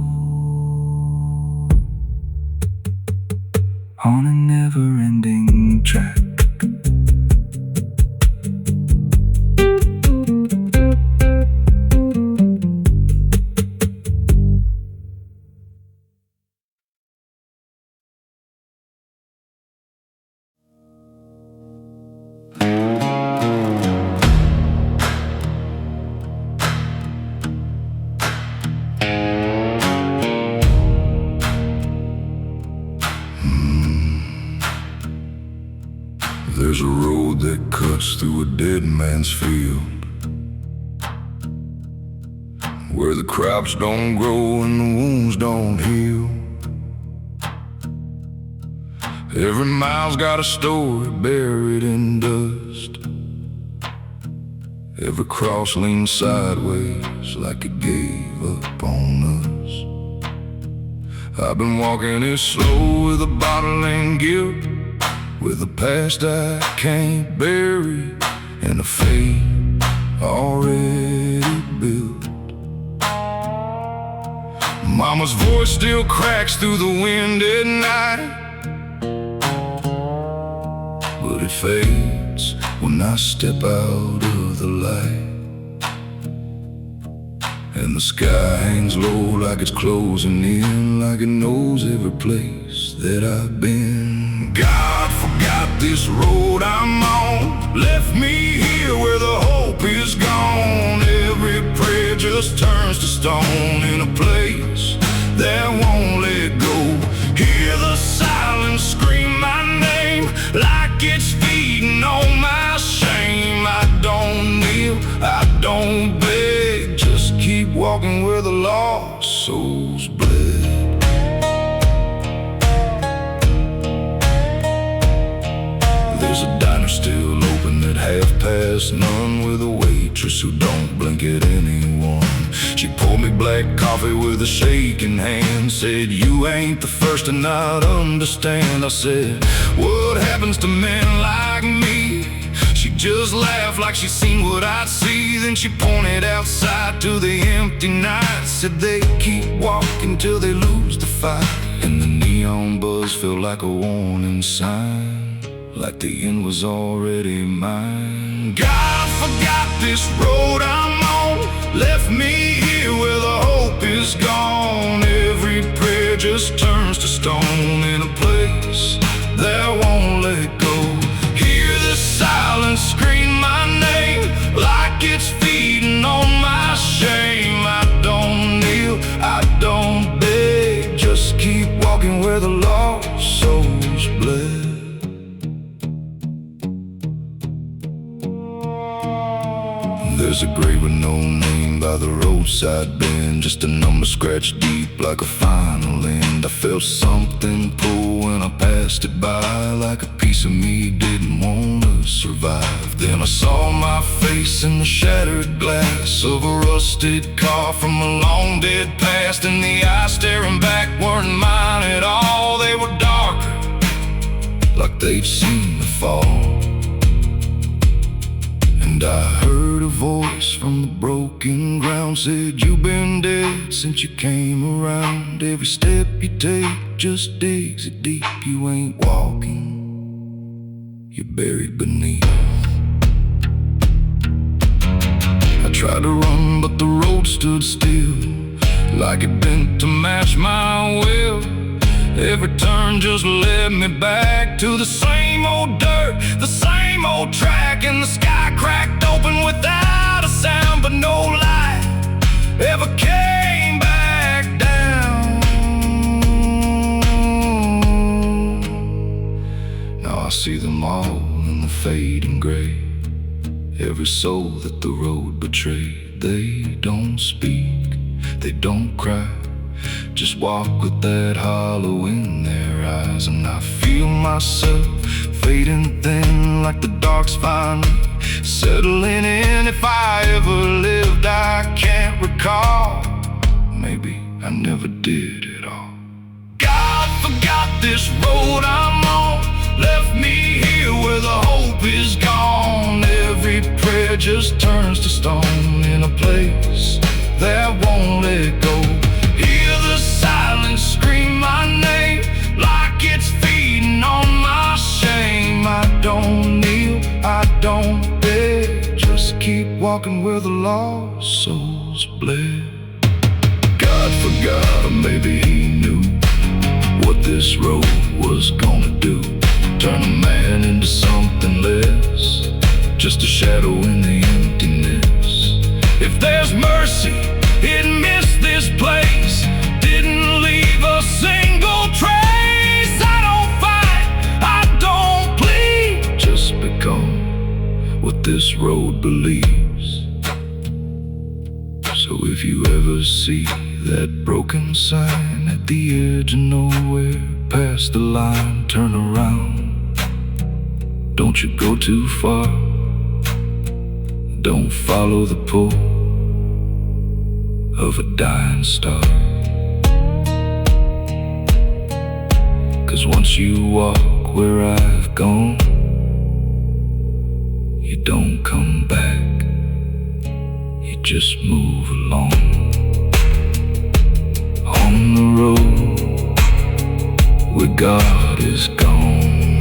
on a never-ending track. There's a road that cuts through a dead man's field, where the crops don't grow and the wounds don't heal. Every mile's got a story buried in dust. Every cross leans sideways like it gave up on us. I've been walking it slow with a bottle and guilt, with a past I can't bury and a fate already built. Mama's voice still cracks through the wind at night, but it fades when I step out of the light. And the sky hangs low like it's closing in, like it knows every place that I've been. God forgot this road I'm on, left me here where the hope is gone. Every prayer just turns to stone in a place that won't let go. Hear the silence scream my name like it's feeding on my shame. I don't kneel, I don't beg, just keep walking where the lost souls bled. There's a diner still open at 9:30, with a waitress who don't blink at anyone. She poured me black coffee with a shaking hand, said, "You ain't the first to not understand." I said, "What happens to men like me?" She just laughed like she seen what I'd see. Then she pointed outside to the empty night, said they keep walking till they lose the fight. And the neon buzz felt like a warning sign, like the end was already mine. God forgot this road I'm on, left me here where the hope is gone. Every prayer just turns to stone in a place that won't let go. Hear the silence scream my name like it's feeding on my shame. I don't kneel, I don't beg, just keep walking where the lost souls bled. There's a grave with no name by the roadside bend, just a number scratched deep like a final end. I felt something pull when I passed it by, like a piece of me didn't want to survive. Then I saw my face in the shattered glass of a rusted car from a long dead past, and the eyes staring back weren't mine at all. They were darker, like they'd seen me fall. And I heard a voice from the broken ground, said, "You've been dead since you came around. Every step you take just digs it deep. You ain't walking, you're buried beneath." I tried to run, but the road stood still, like it bent to match my will. Every turn just led me back to the same old dirt, the same old track, and the sky cracked open without a sound, but no light ever came back down. Now I see them all in the fading gray, every soul that the road betrayed. They don't speak, they don't cry, just walk with that hollow in their eyes. And I feel myself fading thin like the dark's finally settling in. If I ever lived, I can't recall. Maybe I never did at all. God forgot this road I'm on, left me here where the hope is gone. Every prayer just turns to stone in a place that won't let go. Hear the silence scream my name like it's feeding on my shame. I don't kneel, I don't beg, just keep walking where the lost souls bled. God forgot, or maybe he knew what this road was gonna do. Turn a man into something less, just a shadow in the emptiness. If there's mercy, it missed this place, didn't leave a single trace. I don't fight, I don't plead, just become what this road believes. So if you ever see that broken sign at the edge of nowhere, past the line, turn around. Don't you go too far, don't follow the pull of a dying star. 'Cause once you walk where I've gone, you don't come back, you just move along. On the road where God is gone.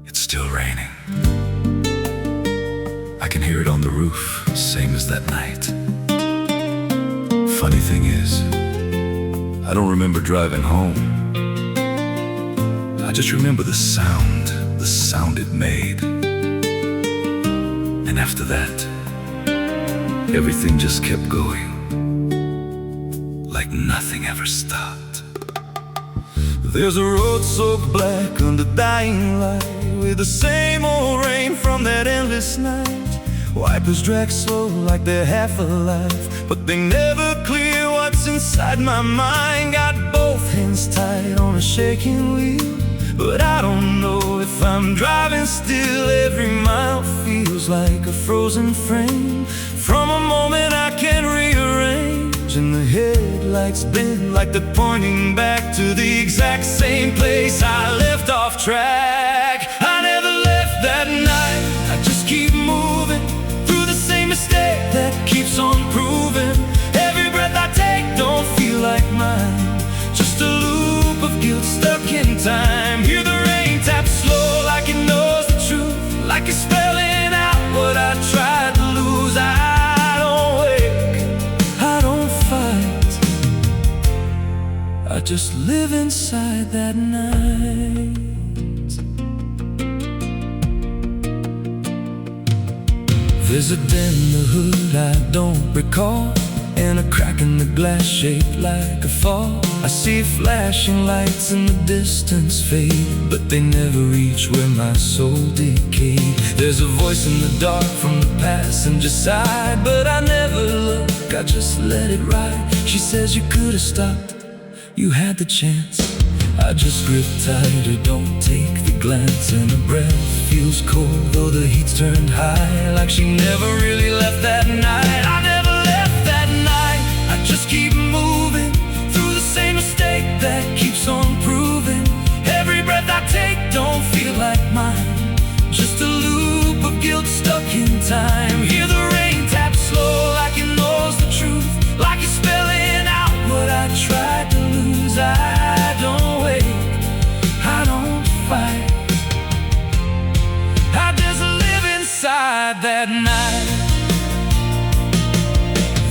It's still raining. I can hear it on the roof, same as that night. Funny thing is, I don't remember driving home. I just remember the sound it made. And after that, everything just kept going, like nothing ever stopped. There's a road so black under dying light, with the same old rain from that endless night. Wipers drag slow like they're half alive, but they never clear what's inside my mind. Got both hands tied on a shaking wheel, but I don't know if I'm driving still. Every mile feels like a frozen frame from a moment I can't rearrange. And the headlights bend like they're pointing back to the exact same place I left off track. I never left that night, I just keep moving through the same mistake that keeps on proving. Every breath I take don't feel like mine, just a loop of guilt stuck in time. Hear the rain tap slow like it knows the truth, like it's spelling out what I tried to lose. I don't wake, I don't fight, I just live inside that night. There's a dent in the hood I don't recall, and a crack in the glass shaped like a fall. I see flashing lights in the distance fade, but they never reach where my soul decayed. There's a voice in the dark from the passenger side, but I never look, I just let it ride. She says you could have stopped, you had the chance. I just grip tighter, don't take the glance, and her breath feels cold though the heat's turned high, like she never really left that night. I never left that night, I just keep moving through the same mistake that keeps on proving. Every breath I take don't feel like mine, just a loop of guilt stuck in time. Hear the rain tap slow like it knows the truth, like it's spelling out what I tried to lose. I don't wait, I don't fight, I just live inside that night.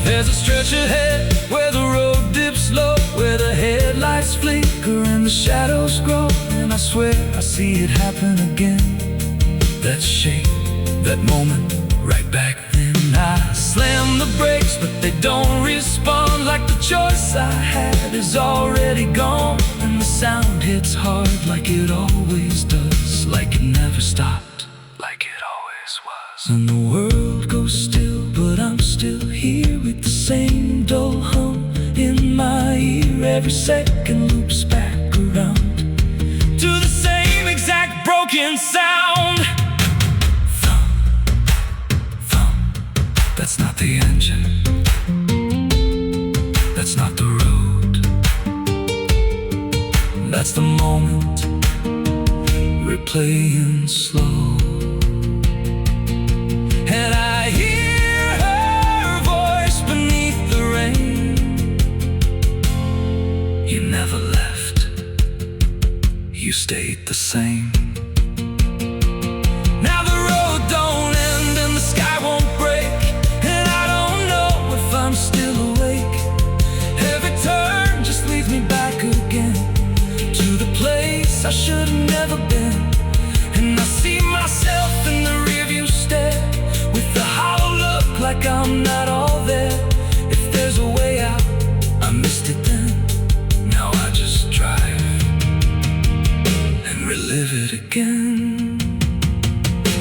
There's a stretch ahead where the road dips low, where the headlights flicker and the shadows grow. And I swear I see it happen again, that shape, that moment, right back then. I slam the brakes, but they don't respond, like the choice I had is already gone. And the sound hits hard like it always does, like it never stopped, like it always was. And the world goes still, but I'm still here with the same dull hum in my ear. Every second loops back around to the same exact broken sound. Thump, thump. That's not the engine, that's not the road, that's the moment replaying slow. And I hear her voice beneath the rain. You never left, you stayed the same. Now the road don't end and the sky won't break, and I don't know if I'm still awake. Every turn just leads me back again to the place I should have never been. And I see myself in the rearview stare, with the hollow look like I'm not all there. If there's a way out, I missed it then. Now I just drive and relive it again.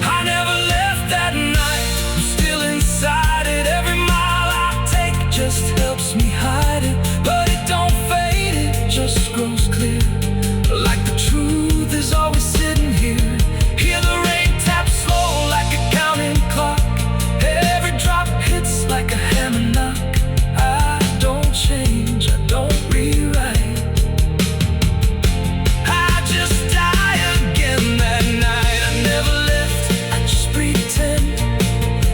I never left that night, I'm still inside it. Every mile I take just helps me hide it, but it don't fade, it just grows clear. Like the truth is always sitting here. Hear the rain tap slow like a counting clock. Every drop hits like a hammer knock. I don't change, I don't rewrite. I just die again that night. I never left, I just pretend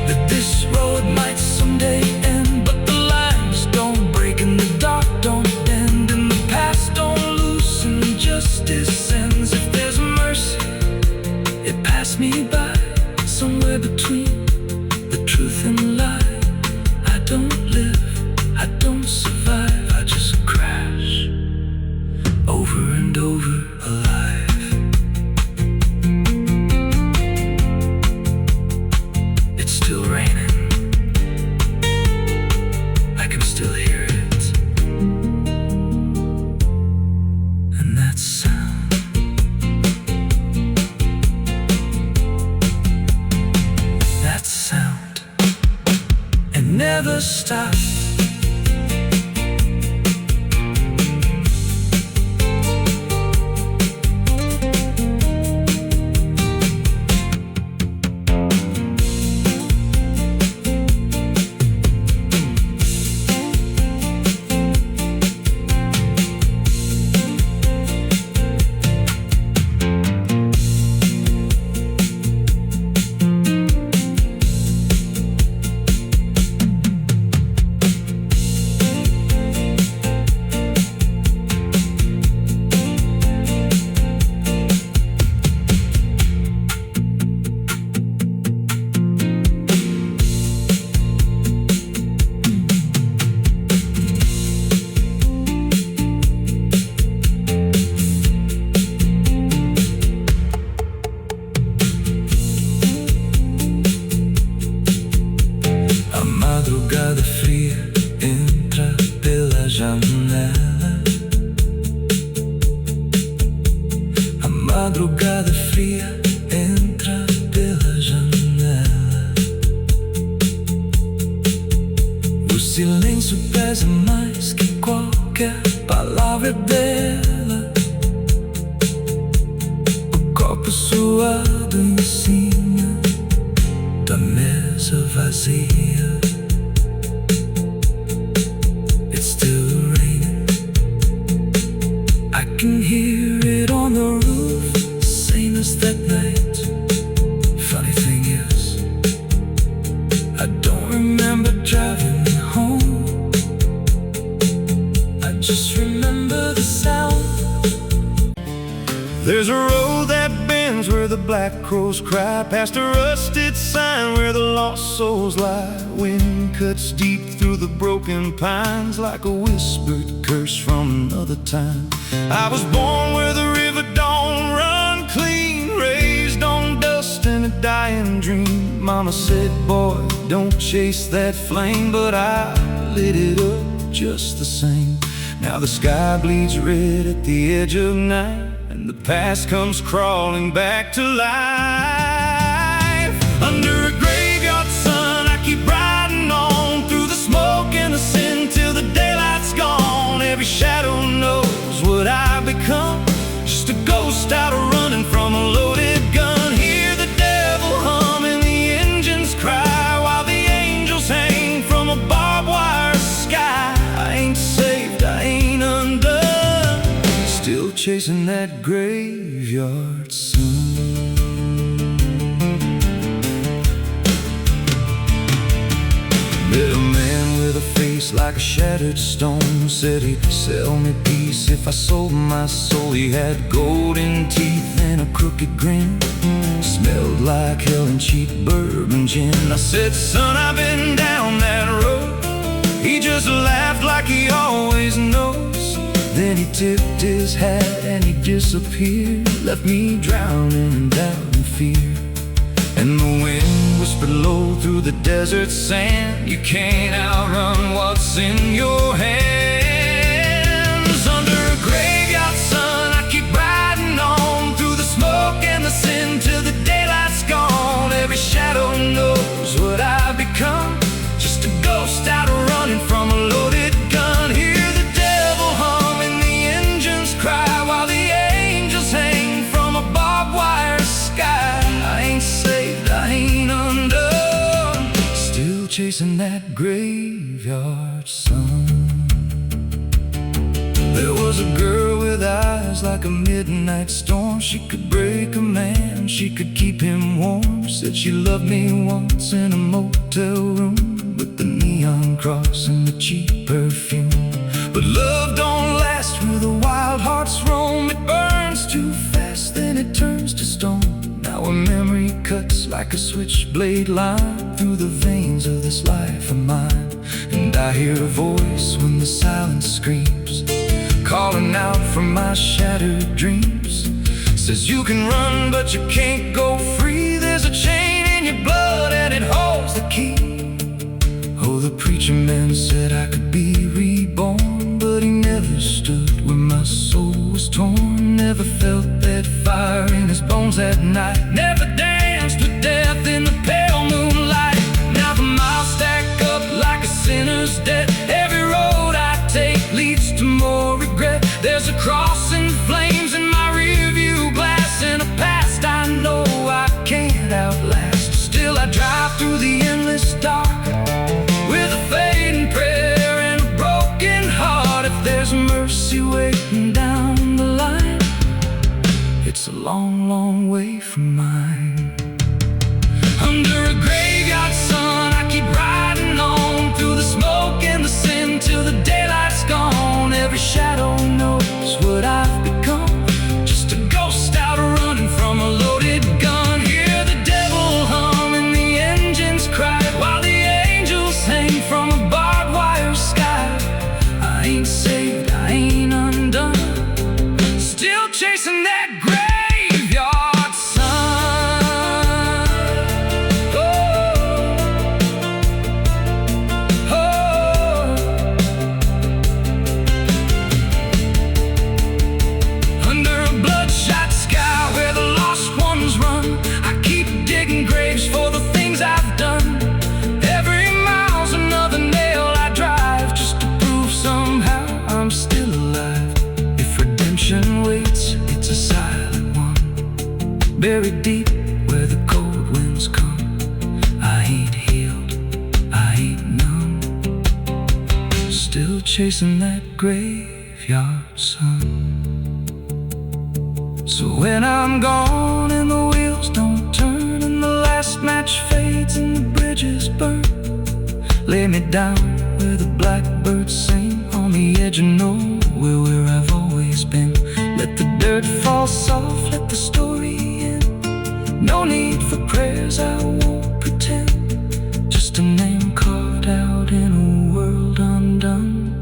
that this road might someday end. But the lines don't break and the dark don't bend, and the past don't loosen, justice ends. If there's mercy, it passed me by, somewhere between the truth and the lie. I don't live, I don't survive, I just crash over and over alive. It's still raining, I can still hear it. And that sound, that sound, it never stops. A madrugada fria entra pela janela. A madrugada fria entra pela janela. O silêncio pesa mais que qualquer palavra bela. O copo suado em cima da mesa vazia. It's still raining, I can hear it on the roof, same as that night. Funny thing is, I don't remember driving home, I just remember the sound. There's a road that bends where the black crows cry, past a rusted sign where the lost souls lie. Wind cuts deep through the broken pines like a whispered curse from another time. I was born where the river don't run clean, raised on dust and a dying dream. Mama said, boy, don't chase that flame, but I lit it up just the same. Now the sky bleeds red at the edge of night, and the past comes crawling back to life. Under a graveyard sun, I keep riding on through the smoke and the sin till the daylight's gone. Every shadow knows what I've become, just a ghost out running from a loaded gun. Hear the devil hum and the engines cry, while the angels hang from a barbed wire sky. I ain't saved, I ain't undone, still chasing that graveyard sun. Met a man with a face like a shattered stone, said he'd sell me peace if I sold my soul. He had golden teeth and a crooked grin, smelled like hell and cheap bourbon gin. I said, son, I've been down that road. He just laughed like he always knows. Then he tipped his hat and he disappeared, left me drowning in doubt and fear. And the wind whispered low through the desert sand, you can't outrun what's in your hands. Under a graveyard sun, I keep riding on through the smoke and the sin till the daylight's gone. Every shadow knows what I've become, just a ghost out running from a loaded gun. Hear the devil hum and the engines cry, while the angels hang from a barbed wire sky. I ain't saved, I ain't undone, still chasing that graveyard sun. There was a girl with eyes like a midnight storm. She could break a man, she could keep him warm. Said she loved me once in a motel room, with the neon cross and the cheap perfume. But love don't last where the wild hearts roam. It burns too fast, then it turns to stone. Now a memory cuts like a switchblade line through the veins of this life of mine. And I hear a voice when the silence screams, calling out from my shattered dreams. Says you can run but you can't go free. There's a chain in your blood and it holds the key. Oh, the preacher man said I could be reborn, but he never stood where my soul was torn. Never felt that fire in his bones at night, never danced with death in the pale moonlight. Now the miles stack up like a sinner's debt. Every road I take leads to more regret. There's a cross and flames in my rearview glass, and a past I know I can't outlast. Still I drive through the endless dark with a fading prayer and a broken heart. If there's mercy waiting down the line, it's a long, long way from mine. Under a graveyard sun, I keep riding on through the smoke and the sin till the daylight's gone. Every shadow knows what I've become, just a ghost out running from a loaded gun. Hear the devil hum and the engines cry, while the angels hang from a barbed wire sky. I ain't saved, I ain't undone, still chasing that graveyard sun. Oh, oh. Under a bloodshot sky where the lost ones run, I keep digging graves for the things I've done. Every mile's another nail I drive, just to prove somehow I'm still alive. If redemption waits, it's a silent one, buried deep where the cold winds come. I ain't healed, I ain't numb, still chasing that graveyard sun. So when I'm gone and the wheels don't turn and the last match fades and the bridges burn, lay me down where the blackbirds sing, on the edge of nowhere where I've always been. Let the dirt fall soft, let the story end. No need for prayers, I won't pretend, just a name carved out in a world undone.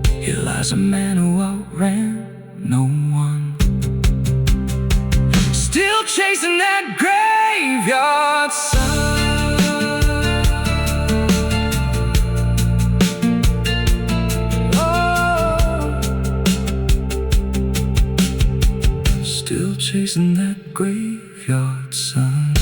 Here lies a man who outran no one, still chasing that graveyard sun. Oh. still chasing that graveyard sun.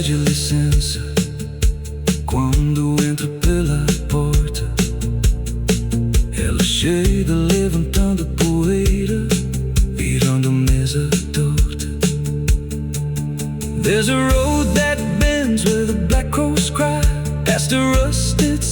Pede licença quando entra pela porta. Ela chega levantando poeira, virando mesa torta. There's a road that bends where the black crows cry, past a rusted